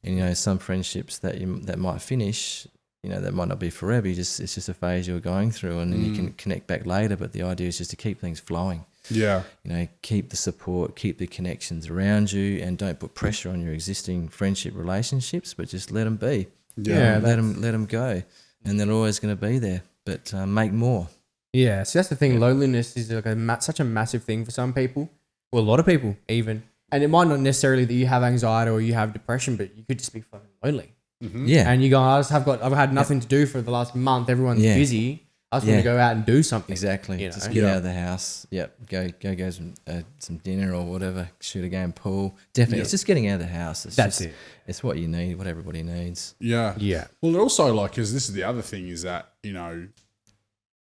And, you know, some friendships that might finish, you know, that might not be forever. It's just a phase you're going through, and then you can connect back later. But the idea is just to keep things flowing. You know, keep the support, keep the connections around you, and don't put pressure on your existing friendship relationships, but just let them be. Let them go, and they're always going to be there. But make more. So that's the thing. Loneliness is like such a massive thing for some people. Well, a lot of people even. And it might not necessarily that you have anxiety or you have depression, but you could just be fucking lonely. And you go, I've had nothing to do for the last month. Everyone's busy. I just want to go out and do something. Exactly. You know? Just get out of the house. Go some dinner or whatever. Shoot a game of pool. Definitely. It's just getting out of the house. That's it. It's what you need, what everybody needs. Well, also like, because this is the other thing is that, you know,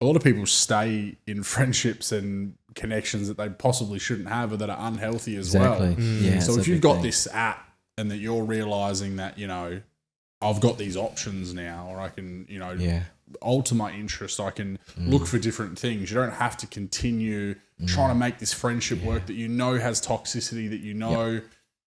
a lot of people stay in friendships and connections that they possibly shouldn't have or that are unhealthy as well. So if you've got this app and that you're realizing that, you know, I've got these options now, or I can, you know, alter my interest, I can look for different things. You don't have to continue trying to make this friendship work that you know has toxicity, that you know.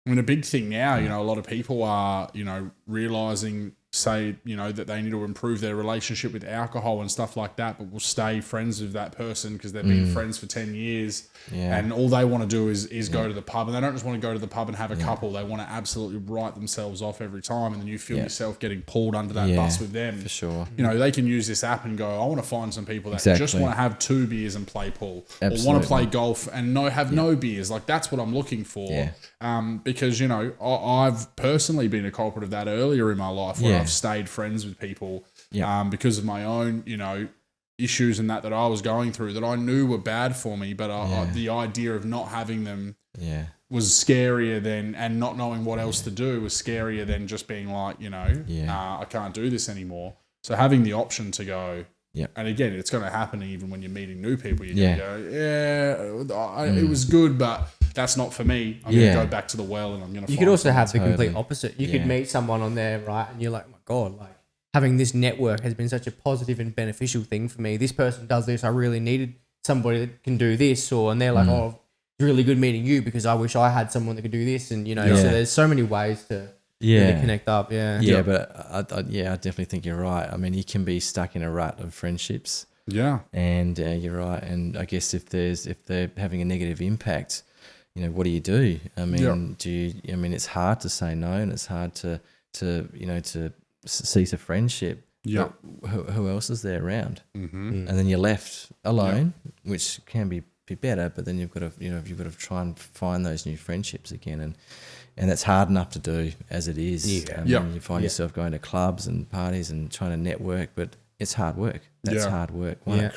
I mean, a big thing now, you know, a lot of people are, you know, realizing say, you know, that they need to improve their relationship with alcohol and stuff like that, but will stay friends with that person because they've been friends for 10 years. Yeah. And all they want to do is go to the pub. And they don't just want to go to the pub and have a couple. They want to absolutely write themselves off every time. And then you feel yourself getting pulled under that bus with them. For sure. You know, they can use this app and go, I want to find some people that Exactly. just want to have 2 beers and play pool. Absolutely. Or want to play golf and have no beers. Like, that's what I'm looking for. Yeah. Because, you know, I've personally been a culprit of that earlier in my life where Yeah. I've stayed friends with people Yeah. because of my own, you know, issues and that I was going through that I knew were bad for me. But the idea of not having them was scarier than, and not knowing what else to do was scarier than just being like, you know, I can't do this anymore. So having the option to go, and again, it's going to happen even when you're meeting new people. You're going to go, it was good, but that's not for me. I'm going to go back to the well and I'm going to. You could also have the complete opposite. You could meet someone on there, right, and you're like, oh my God, like having this network has been such a positive and beneficial thing for me. This person does this. I really needed somebody that can do this, and they're like, oh, it's really good meeting you because I wish I had someone that could do this, and you know, so there's so many ways to really connect up. Yeah, but I definitely think you're right. I mean, you can be stuck in a rut of friendships. Yeah, and you're right. And I guess if they're having a negative impact, you know, what do you do? I mean, I mean, it's hard to say no, and it's hard to cease a friendship. Yeah. Who else is there around? And then you're left alone, which can be better. But then you've got to try and find those new friendships again, and that's hard enough to do as it is. You find yourself going to clubs and parties and trying to network, but it's hard work. That's hard work. Why not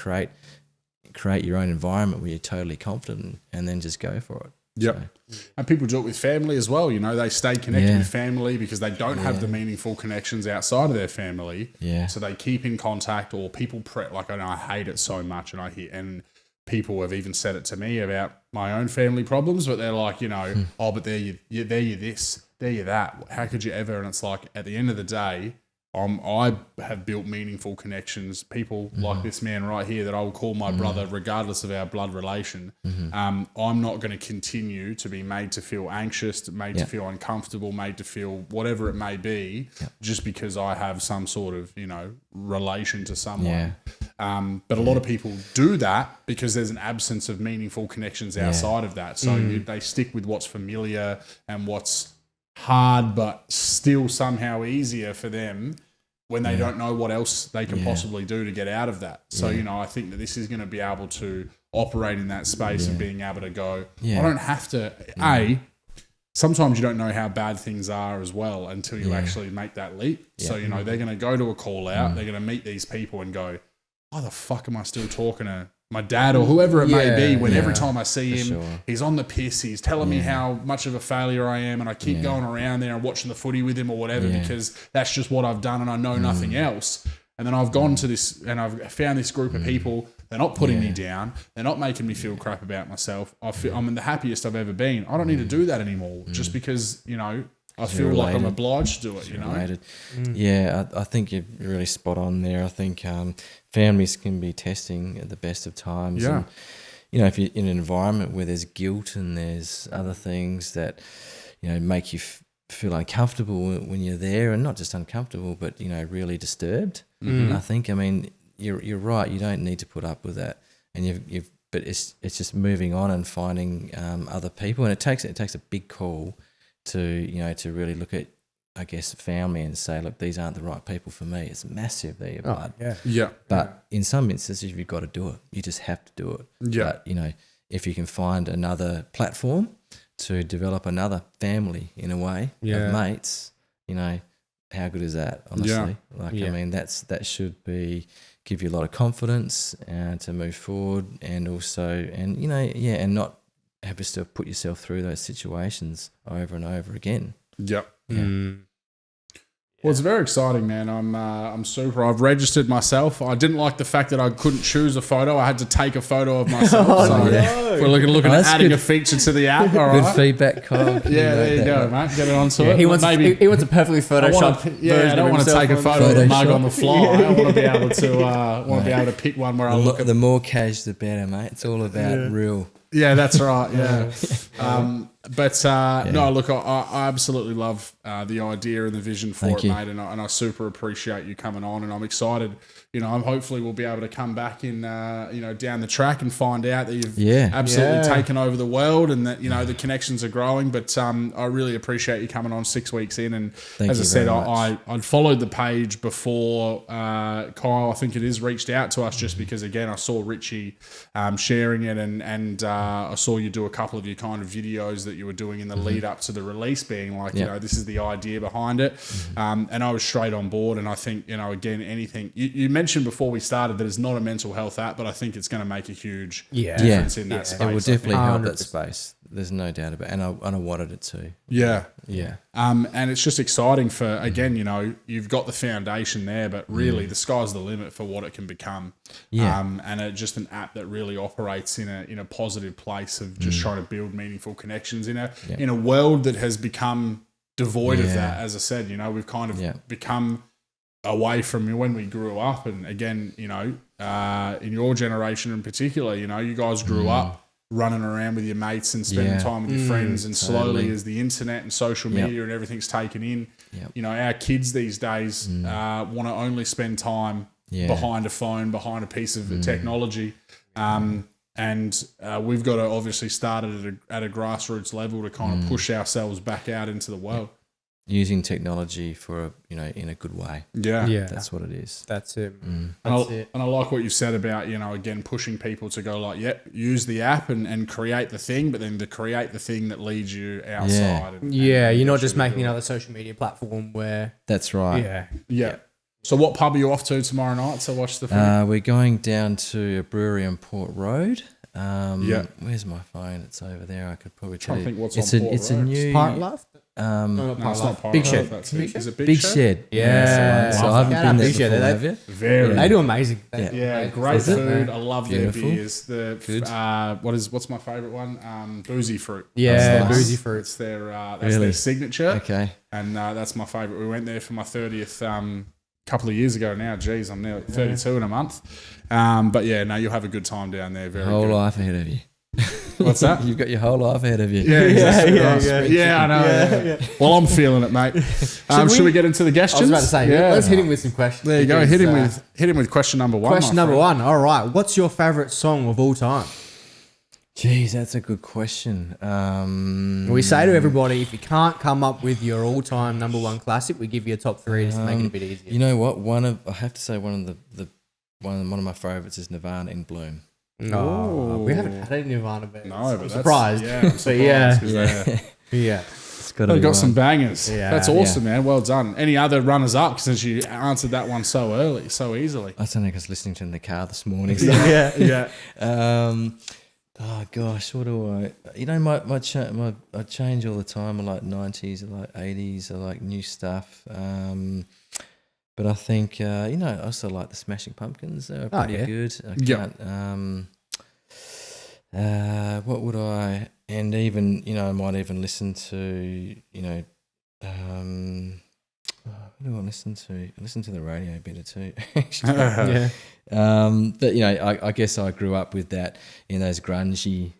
create your own environment where you're totally confident and then just go for it. Yep. So. And people do it with family as well. You know, they stay connected with family because they don't have the meaningful connections outside of their family. Yeah. So they keep in contact, or people like, I know I hate it so much, and people have even said it to me about my own family problems, but they're like, you know, oh, but they're you this, they're you that. How could you ever? And it's like, at the end of the day, I have built meaningful connections. People like this man right here that I will call my brother, regardless of our blood relation. I'm not going to continue to be made to feel anxious, made to feel uncomfortable, made to feel whatever it may be, just because I have some sort of, you know, relation to someone. But a lot of people do that because there's an absence of meaningful connections outside of that. So they stick with what's familiar and what's hard, but still somehow easier for them when they don't know what else they can possibly do to get out of that. So, you know, I think that this is going to be able to operate in that space and being able to go, I don't have to, sometimes you don't know how bad things are as well until you actually make that leap. So, you know, they're going to go to a call out, they're going to meet these people and go, why the fuck am I still talking to my dad or whoever it may be, when every time I see him, he's on the piss, he's telling me how much of a failure I am, and I keep going around there and watching the footy with him or whatever because that's just what I've done and I know nothing else. And then I've gone to this and I've found this group of people. They're not putting me down. They're not making me feel crap about myself. I'm the happiest I've ever been. I don't need to do that anymore just because, you know, I feel like I'm obliged to do it, you know? Yeah, I think you're really spot on there. I think families can be testing at the best of times. Yeah. And, you know, if you're in an environment where there's guilt and there's other things that, you know, make you feel uncomfortable when you're there, and not just uncomfortable, but, you know, really disturbed. I think, I mean, you're right. You don't need to put up with that. And but it's just moving on and finding other people. And it takes a big call to, you know, to really look at, I guess, family and say, look, these aren't the right people for me. It's massive, they're your blood. But in some instances, you've got to do it. You just have to do it. But, you know, if you can find another platform to develop another family in a way of mates, you know, how good is that, honestly? I mean, that should give you a lot of confidence to move forward, and also, and, you know, and not have to put yourself through those situations over and over again. Well, it's very exciting, man. I'm super. I've registered myself. I didn't like the fact that I couldn't choose a photo. I had to take a photo of myself. If we're looking at adding a feature to the app. All right. Good feedback, Kyle. There you go, mate. Get it onto it. He wants a perfectly photoshopped. I don't want to take a photo of the mug on the fly. I want to be able to be able to pick one where I look at the more cash, the better, mate. It's all about real. Yeah, that's right. Yeah. But no, look, I absolutely love the idea and the vision for Thank it, you. mate, and I super appreciate you coming on, and I'm excited. I'm hopefully we'll be able to come back in, down the track and find out that you've absolutely taken over the world, and that the connections are growing. But I really appreciate you coming on 6 weeks in, and as I said, I'd followed the page before Kyle, I think it is, reached out to us just because again I saw Richie sharing it, and I saw you do a couple of your kind of videos that you were doing in the lead up to the release, being like, this is the idea behind it, and I was straight on board. And I think again, anything you mentioned before we started that it's not a mental health app, but I think it's going to make a huge difference in that space. It will definitely help that 100%. space. There's no doubt about it. And I wanted it to. Yeah. Yeah. And it's just exciting for, again, you've got the foundation there, but really the sky's the limit for what it can become. Yeah. And it's just an app that really operates in a positive place of just trying to build meaningful connections in a world that has become devoid of that. As I said, we've kind of become away from when we grew up. And again, in your generation in particular, you guys grew up running around with your mates and spending time with your friends, and slowly as the internet and social media and everything's taken in, our kids these days want to only spend time behind a phone, behind a piece of technology. And we've got to obviously start at a grassroots level to kind of push ourselves back out into the world. Using technology for in a good way. Yeah. That's what it is. That's it. And I like what you've said about, again, pushing people to go like, use the app and create the thing, but then to create the thing that leads you outside. You're not just making another social media platform where... That's right. Yeah. So what pub are you off to tomorrow night to watch the film? We're going down to a brewery on Port Road. Where's my phone? It's over there. I could probably tell you. Think what's it's on a, Port it's Road. a new... Pirate Life? No, it's not Pirate Big Life, Shed. that's it. Is it Big Shed. Yeah. So I haven't been there Big Shed, before, they- have you? Very. They do amazing. Yeah, great Is it? food. I love their Beautiful. beers. What's my favourite one? Boozy Fruit. Yeah, That's Boozy Fruit. It's their Really? their signature. Okay. And that's my favourite. We went there for my 30th couple of years ago now. Geez, I'm now 32 in a month. But yeah, no, you'll have a good time down there. Very Whole good. life ahead of you. What's that? You've got your whole life ahead of you. Yeah, exactly. Yeah, I know. Well, I'm feeling it, mate. Should we get into the questions? I was about to say, let's hit him with some questions. There you go. Hit him with question number one. Question number one. All right. What's your favourite song of all time? Jeez, that's a good question. We say to everybody, if you can't come up with your all-time number one classic, we give you a top three just to make it a bit easier. You know what? I have to say one of my favourites is Nirvana in Bloom. No, we haven't had any Nirvana bands. No, but I'm that's- surprised. Yeah, I'm But surprised. yeah, 'cause yeah. It's got They've got some bangers. Yeah. That's awesome, man. Well done. Any other runners up since you answered that one so early, so easily? I don't know, I was listening to it in the car this morning. So. Yeah. Oh gosh, what do I? I change all the time. I like 90s, I like 80s, I like new stuff. But I think I also like the Smashing Pumpkins. They're pretty good. I can't. What would I? And even I might even listen to what do I listen to? I listen to the radio a bit or two. Actually. But I guess I grew up with that in those grungy.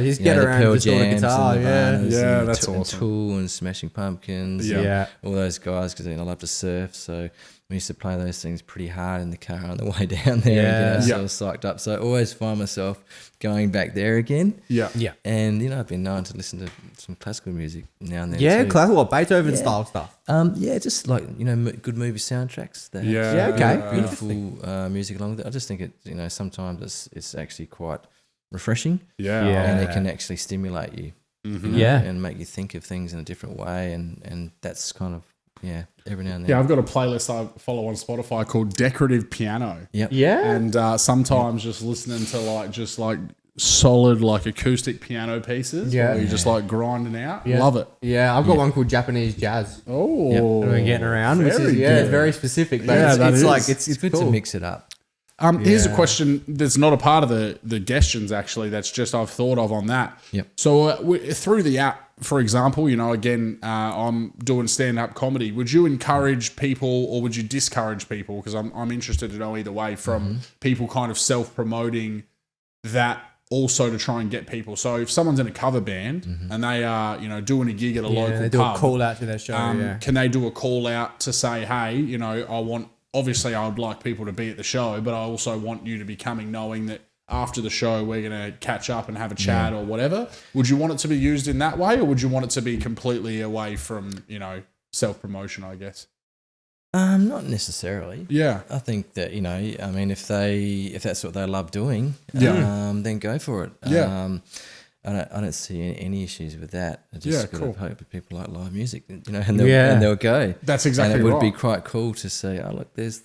Just get around Pearl just on a Jams guitar. and Yeah. Nirvanas Yeah, and that's and awesome. Tool and Smashing Pumpkins. Yeah. and all those guys because I love to surf. So we used to play those things pretty hard in the car on the way down there and get ourselves psyched up. So I always find myself going back there again. Yeah. And I've been known to listen to some classical music now and then. Yeah, too. classical or Beethoven style stuff. Just like good movie soundtracks. That Yeah. Okay. beautiful music along with it. I just think it. Sometimes it's actually quite refreshing. Yeah. Yeah. And it can actually stimulate you. Yeah. And make you think of things in a different way, and that's kind of every now and then. Yeah, I've got a playlist I follow on Spotify called Decorative Piano. Yeah. And sometimes just listening to solid acoustic piano pieces. Yeah. Where you're just grinding out. Yeah. Love it. Yeah, I've got one called Japanese jazz. Oh. That we're getting around, which is Very it's good. very specific, but Yeah, that it's is. like it's It's good cool. to mix it up. Here's a question that's not a part of the questions, actually. That's just I've thought of on that. Yep. So through the app, for example, again, I'm doing stand-up comedy. Would you encourage people or would you discourage people? Because I'm interested to know either way from people kind of self-promoting that also to try and get people. So if someone's in a cover band and they are, you know, doing a gig at a local they do pub, a call out to their show. can they do a call out to say, hey, you know, obviously I would like people to be at the show, but I also want you to be coming knowing that after the show we're going to catch up and have a chat or whatever. Would you want it to be used in that way, or would you want it to be completely away from, you know, self-promotion, I guess? Not necessarily. Yeah. I think that, you know, I mean, if that's what they love doing, then go for it. Yeah. I don't see any issues with that. I just cool. hope that people like live music, you know, and they'll go. That's exactly and it would right. be quite cool to see, oh, look, there's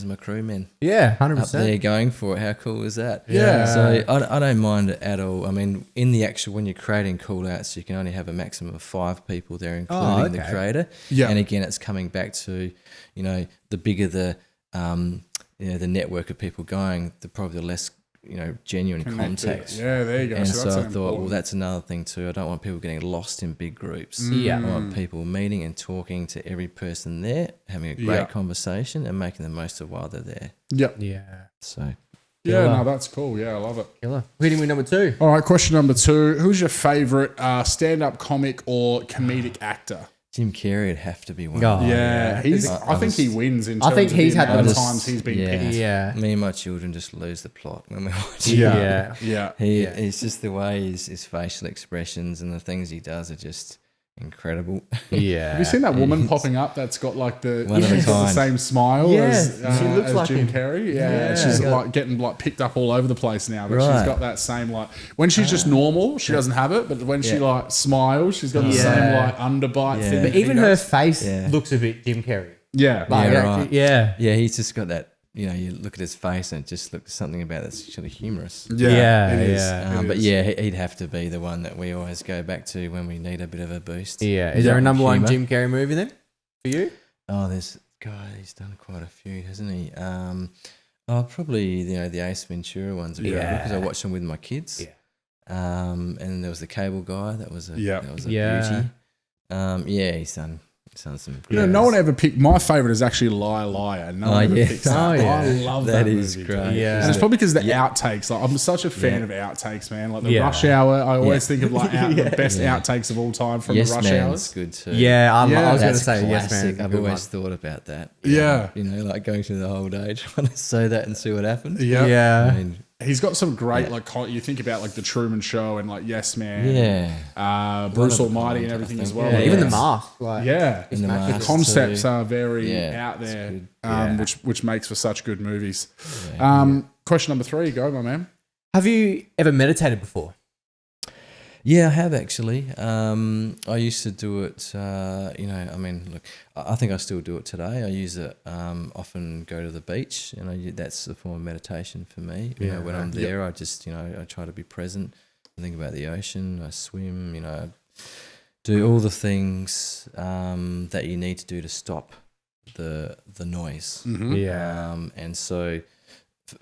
my crewmen. Yeah, 100%. Up there going for it. How cool is that? Yeah. So I don't mind it at all. I mean, in the actual, when you're creating call outs, you can only have a maximum of 5 people there, including the creator. Yeah. And again, it's coming back to, you know, the bigger the network of people going, the probably the less, you know, genuine contact. Yeah, there you go. And so so I that's thought, well, that's another thing too. I don't want people getting lost in big groups. Yeah. I want people meeting and talking to every person there, having a great conversation and making the most of while they're there. Yep. Yeah. So Yeah, no, that's cool. Yeah, I love it. Killer. Hitting with number 2. All right, question number 2. Who's your favourite stand-up comic or comedic actor? Jim Carrey would have to be one. Oh, Yeah, I think he wins in terms think he's of the had amount the of times he's been picked. Yeah. Me and my children just lose the plot when we watch it. Yeah. Yeah. It's just the way his facial expressions and the things he does are just incredible. Yeah. Have you seen that woman popping up that's got like the, One of a she's got the kind. same smile as, she looks as like Jim him. Carrey? Yeah, Yeah. she's like getting like picked up all over the place now, but she's Right. got that same like, when she's just normal, she doesn't have it, but when she like smiles, she's got the same like underbite thing. But that he even her does. face Yeah. looks a bit Jim Carrey. Yeah. Like, Yeah, right. Yeah. Yeah, he's just got that, you know, you look at his face and it just looks something about that's sort of humorous. Yeah, it is. yeah. It But is. yeah, he'd have to be the one that we always go back to when we need a bit of a boost. Yeah. Is there a number one Humour. Jim Carrey movie then for you? Oh, he's done quite a few, hasn't he? Probably, you know, the Ace Ventura ones because I watched them with my kids. Yeah. And there was the Cable Guy. That was a Yeah. beauty. He's done some. You know, no one ever picked. My favorite is actually Liar Liar. No one ever picks that. Oh, yeah. I love that. That is movie, great. dude. Yeah. And it's probably because the outtakes. Like, I'm such a fan of outtakes, man. Like the Yeah. Rush Hour. I always think of like the best outtakes of all time from Yes the Rush Man's Hours. good too. Yeah. I was going to That's say yes, classic. man. I've always thought about that. Yeah. You know, like going through the whole day trying to say that and see what happens. Yeah. Yeah. I mean, He's got some great like you think about like the Truman Show and like Yes Man. yeah. Bruce One of a Almighty kind, and everything I as think. well. Yeah, Yeah. even the mask. Like, Yeah. In the The Mask concepts too. are very Yeah, out it's there, good. which makes for such good movies. Yeah. Question number 3, go, my man. Have you ever meditated before? Yeah, I have actually. I used to do it, you know, I mean, look, I think I still do it today. I use it, often go to the beach, and that's a form of meditation for me. You know, when I'm there, I just, you know, I try to be present and think about the ocean. I swim, you know, do all the things that you need to do to stop the noise. Yeah. And so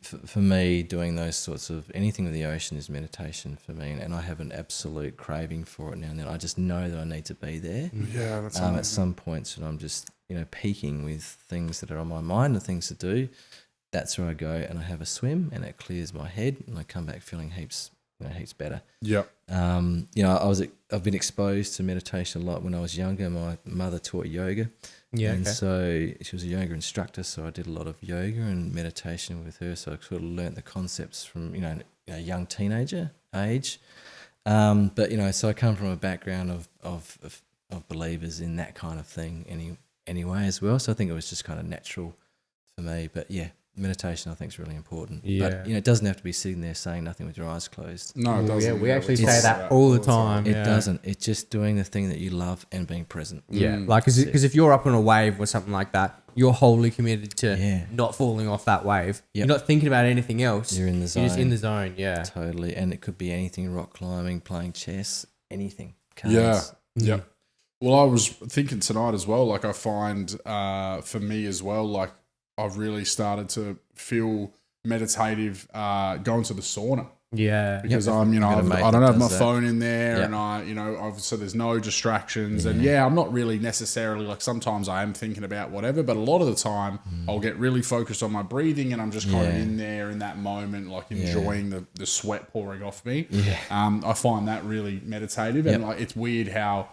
for me, doing those sorts of anything with the ocean is meditation for me, and I have an absolute craving for it now and then. I just know that I need to be there. Yeah, that's At some points when I'm just, you know, peaking with things that are on my mind and things to do, that's where I go and I have a swim and it clears my head and I come back feeling heaps better. Yep. You know, I've been exposed to meditation a lot when I was younger. My mother taught yoga. Yeah. And so she was a yoga instructor, so I did a lot of yoga and meditation with her. So I sort of learnt the concepts from, you know, a young teenager age. But, you know, so I come from a background of believers in that kind of thing anyway as well. So I think it was just kind of natural for me. But yeah, meditation I think is really important. Yeah. But, you know, it doesn't have to be sitting there saying nothing with your eyes closed. No, it doesn't. Yeah, we actually talk say about that all the time. It yeah. doesn't. It's just doing the thing that you love and being present. Yeah, like because if you're up on a wave or something like that, you're wholly committed to Yeah. not falling off that wave. Yep. You're not thinking about anything else. You're in the You're just in zone. the zone. Yeah. Totally. And it could be anything, rock climbing, playing chess, anything. Cards. Yeah. Yep. Well, I was thinking tonight as well, like I find for me as well, like I've really started to feel meditative going to the sauna. Yeah. because Yep. I'm, you know, Got a mate I don't that have my does that. phone in there, Yep. and so there's no distractions, and I'm not really necessarily like, sometimes I am thinking about whatever, but a lot of the time I'll get really focused on my breathing, and I'm just kind of in there in that moment, like enjoying the sweat pouring off me. I find that really meditative, and like it's weird how,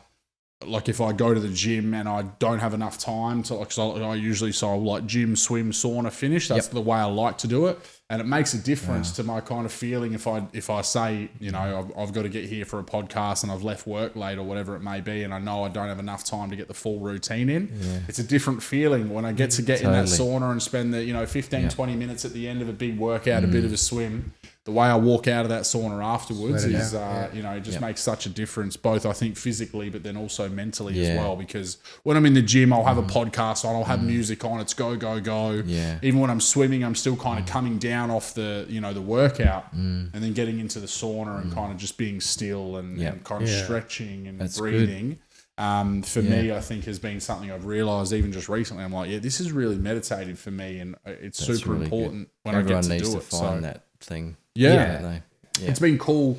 like, if I go to the gym and I don't have enough time to, like, so I usually, so I'll like gym, swim, sauna, finish. That's the way I like to do it. And it makes a difference to my kind of feeling if I say, you know, I've got to get here for a podcast and I've left work late or whatever it may be, and I know I don't have enough time to get the full routine in. It's a different feeling when I get in that sauna and spend the, 15, 20 minutes at the end of a big workout, a bit of a swim. The way I walk out of that sauna afterwards is, it just makes such a difference, both I think physically, but then also mentally as well. Because when I'm in the gym, I'll have a podcast on, I'll have music on, it's go, go, go. Yeah. Even when I'm swimming, I'm still kind of coming down off the, the workout, and then getting into the sauna and kind of just being still and kind of stretching and breathing. For me, I think has been something I've realised even just recently. I'm like, this is really meditative for me, and it's super really important when Everyone I get to needs do to it. Find that thing. It's been cool.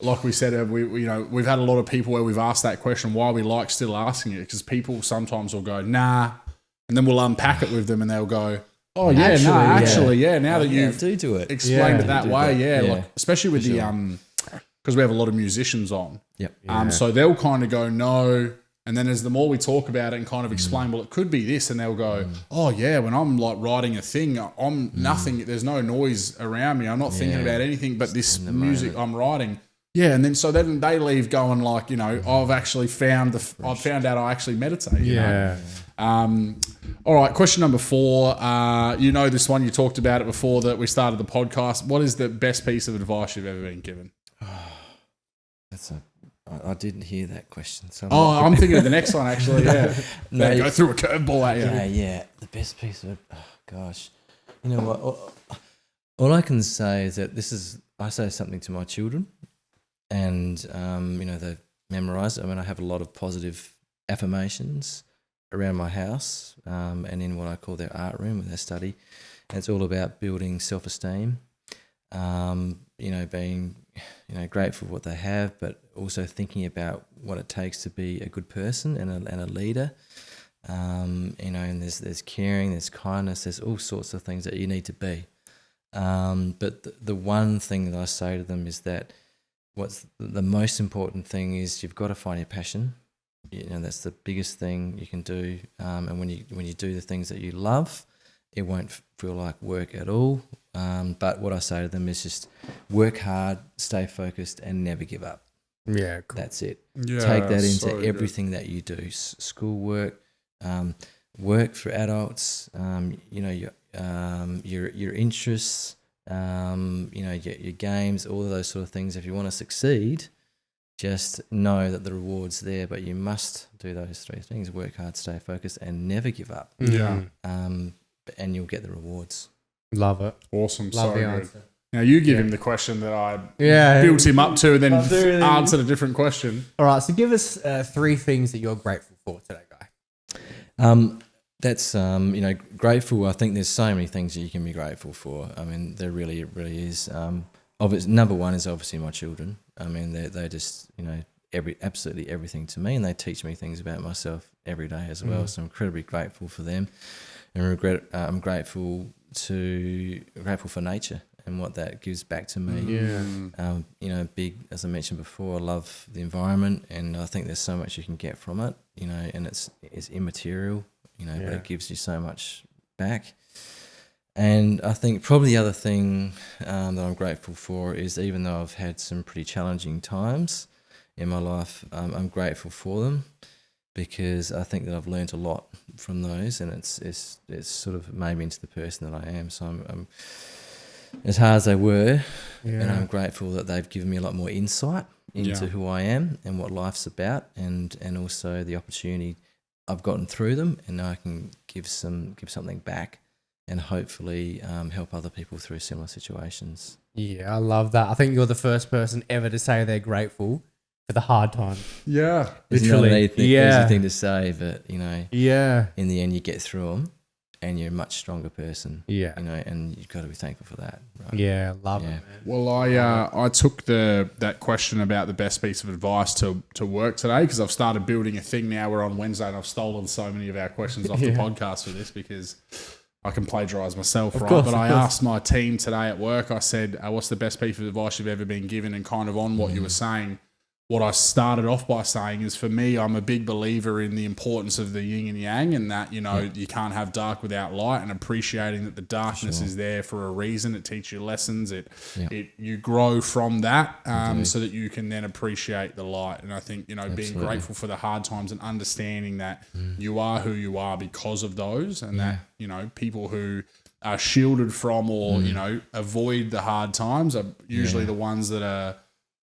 Like we said, we've had a lot of people where we've asked that question, why we like still asking it, because people sometimes will go, nah, and then we'll unpack it with them and they'll go, oh yeah, actually, now that you've do it. explained it that way, like, especially with the because we have a lot of musicians on, so they'll kind of go, no. And then as the more we talk about it and kind of explain, well, it could be this, and they'll go, oh yeah, when I'm like writing a thing, I'm nothing, there's no noise around me. I'm not thinking about anything but this music I'm writing. Yeah. And then, so then they leave going like, I've actually found I've found out I actually meditate. You know? All right. Question number 4. This one, you talked about it before that we started the podcast. What is the best piece of advice you've ever been given? I didn't hear that question. So I'm thinking of the next one, actually. Yeah. Go through a curveball at you. Yeah. The best piece of, gosh. You know what? All I can say is that I say something to my children, and, they've memorized it. I mean, I have a lot of positive affirmations around my house, and in what I call their art room, where they study. And it's all about building self-esteem, being, grateful for what they have, but also thinking about what it takes to be a good person and a leader. And there's caring, there's kindness, there's all sorts of things that you need to be. But the one thing that I say to them is that what's the most important thing is you've got to find your passion. That's the biggest thing you can do. And when you do the things that you love, it won't feel like work at all. But what I say to them is just work hard, stay focused, and never give up. Yeah, cool. That's it. Yeah, take that into everything that you do. Schoolwork, work for adults. Your interests. Your games, all of those sort of things. If you want to succeed, just know that the reward's there. But you must do those 3 things: work hard, stay focused, and never give up. Yeah. And you'll get the rewards. Love it. Awesome. Love so the good. answer. Now you give him the question that I built him up to, and then answered a different question. All right. So give us 3 things that you're grateful for today, Guy. That's grateful. I think there's so many things that you can be grateful for. I mean, it really is. Number one is obviously my children. I mean, they just absolutely everything to me, and they teach me things about myself every day as well. So I'm incredibly grateful for them, and I'm grateful for nature and what that gives back to me. Big, as I mentioned before, I love the environment, and I think there's so much you can get from it. And it's immaterial. But it gives you so much back. And I think probably the other thing that I'm grateful for is, even though I've had some pretty challenging times in my life, I'm grateful for them, because I think that I've learned a lot from those, and it's sort of made me into the person that I am. So I'm as hard as they were, and I'm grateful that they've given me a lot more insight into who I am and what life's about, and also the opportunity I've gotten through them, and now I can give something back, and hopefully help other people through similar situations. Yeah, I love that. I think you're the first person ever to say they're grateful for the hard times. Yeah, literally. It's not an easy thing to say, but in the end, you get through them, and you're a much stronger person. Yeah. You know, and you've got to be thankful for that. Right? Yeah, love it, man. Well, I took that question about the best piece of advice to work today, because I've started building a thing now. We're on Wednesday and I've stolen so many of our questions off the podcast for this, because I can plagiarise myself, right? But I asked my team today at work, I said, what's the best piece of advice you've ever been given? And kind of on what you were saying, what I started off by saying is, for me, I'm a big believer in the importance of the yin and yang, and that, you know, you can't have dark without light, and appreciating that the darkness is there for a reason. It teaches you lessons. You grow from that, so that you can then appreciate the light. And I think, you know, being grateful for the hard times and understanding that you are who you are because of those, and that, you know, people who are shielded from or, you know, avoid the hard times are usually the ones that are,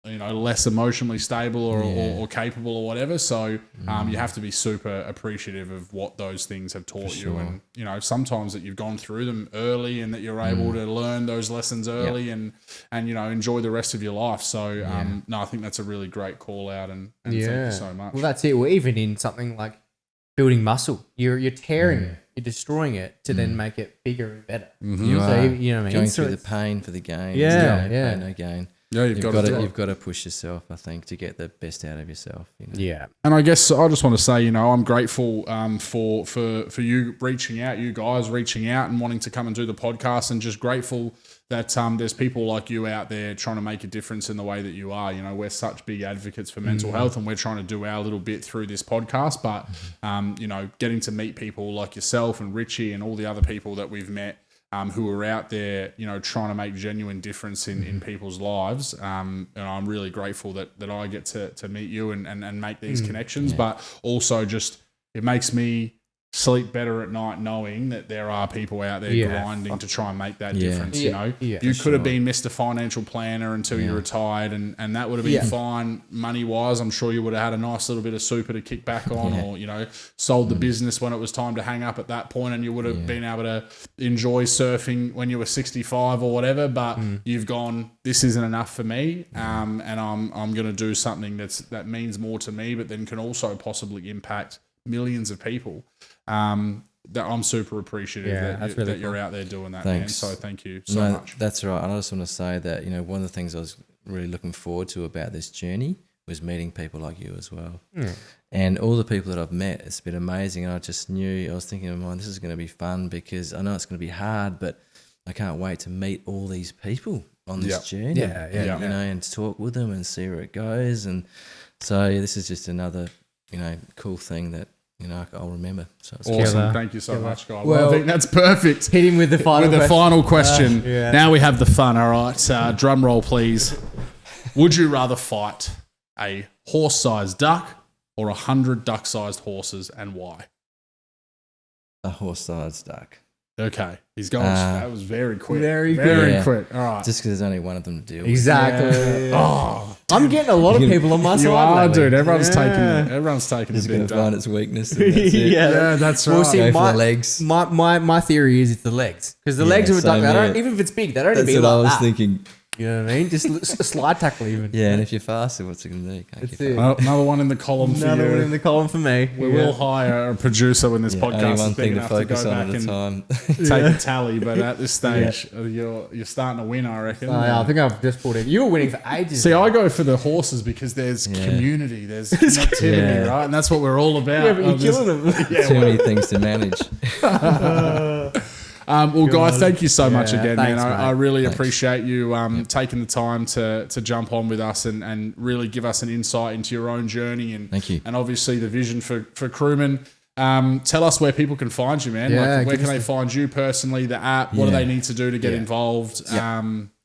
you know, less emotionally stable or capable or whatever. So you have to be super appreciative of what those things have taught you. And, you know, sometimes that you've gone through them early and that you're able to learn those lessons early and, you know, enjoy the rest of your life. So, no, I think that's a really great call out, and thank you so much. Well, that's it. Well, even in something like building muscle, you're tearing it, you're destroying it to then make it bigger and better. You so, are you know what I mean? going through the pain for the gain. Yeah, Pain, no gain. Yeah, you've got to push yourself, I think, to get the best out of yourself. You know? Yeah. And I guess I just want to say, you know, I'm grateful for you reaching out, you guys reaching out and wanting to come and do the podcast, and just grateful that there's people like you out there trying to make a difference in the way that you are. You know, we're such big advocates for mental health, and we're trying to do our little bit through this podcast. But, you know, getting to meet people like yourself and Richie and all the other people that we've met, who are out there, you know, trying to make genuine difference in people's lives. And I'm really grateful that I get to meet you and make these connections, but also just, it makes me sleep better at night knowing that there are people out there grinding to try and make that difference. You know, you could have been Mr. Financial Planner until you retired, and that would have been fine money wise. I'm sure you would have had a nice little bit of super to kick back on, or, you know, sold the business when it was time to hang up at that point, and you would have been able to enjoy surfing when you were 65 or whatever. But you've gone, this isn't enough for me, and I'm going to do something that means more to me, but then can also possibly impact millions of people. That I'm super appreciative that you're out there doing that, man. So thank you so much. That's right. I just want to say that, you know, one of the things I was really looking forward to about this journey was meeting people like you as well. And all the people that I've met, it's been amazing. And I just knew, I was thinking, oh, this is going to be fun, because I know it's going to be hard, but I can't wait to meet all these people on this journey. You know, and to talk with them and see where it goes. And so this is just another, you know, cool thing that, you know, I'll remember. So it's awesome. Killer. Thank you so much, guys. Well, I think that's perfect. Hit him with the final question. Now we have the fun. All right. Drum roll, please. Would you rather fight a horse-sized duck or 100 duck-sized horses, and why? A horse-sized duck. Okay. He's going. That was very quick. Very quick. All right. Just because there's only one of them to deal with. Exactly. Yeah. Oh, I'm getting a lot of people on my side. You are, lately. dude. Everyone's taking Just the going big to find duck. its weakness. And that's it. Yeah, that's right. Well, see, Go for the legs. My theory is it's the legs, because the legs of a duck, same they don't, here. even if it's big, they don't That's even be what I like was that. thinking. You know what I mean? Just a slide tackle even. Yeah, and if you're faster, what's it going to do? Can't That's keep it. up. Another one in the column for Another you. one in the column for me. We will hire a producer when this Only podcast one is big thing to enough to focus go on back at a and time. take a tally. But at this stage, you're starting to win, I reckon. Yeah, I think I've just pulled in. You were winning for ages. See, I go for the horses because there's community, there's connectivity, right? And that's what we're all about. Yeah, but you're killing them. Too many things to manage. Well, Guy, thank you so much again, thanks, man. mate. I really appreciate you taking the time to jump on with us and really give us an insight into your own journey and Thank you. and obviously the vision for Crewman. Tell us where people can find you, man. Yeah, like, where can they find you personally? The app. What do they need to do to get involved?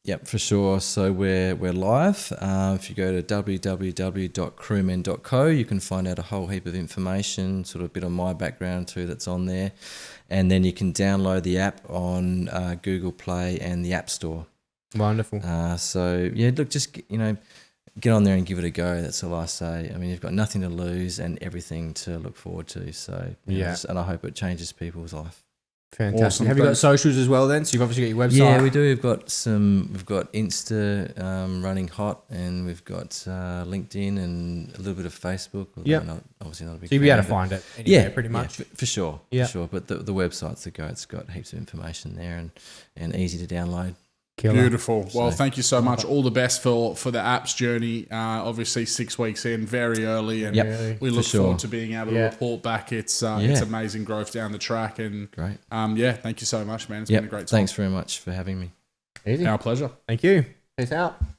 Yep, for sure. So we're live. If you go to www.crewman.co, you can find out a whole heap of information, sort of a bit on my background too that's on there. And then you can download the app on Google Play and the App Store. Wonderful. So, yeah, look, just, get on there and give it a go. That's all I say. I mean, you've got nothing to lose and everything to look forward to. So, and I hope it changes people's life. Fantastic. Awesome, Have you got thanks. socials as well then? So you've obviously got your website. Yeah, we do. We've got Insta running hot, and we've got LinkedIn and a little bit of Facebook. Yep. Obviously not a big. So you'll be able fan, to but- find it anywhere, pretty yeah, much. for sure. Yeah. For sure. But the website's the go. It's got heaps of information there and easy to download. Killer. Beautiful. Well, thank you so much. All the best for the apps journey. Obviously, 6 weeks in, very early, and Yep, we look for sure. forward to being able to report back. It's amazing growth down the track, and Great. thank you so much, man. It's been a great time. Thanks very much for having me. Easy. Our pleasure. Thank you. Peace out.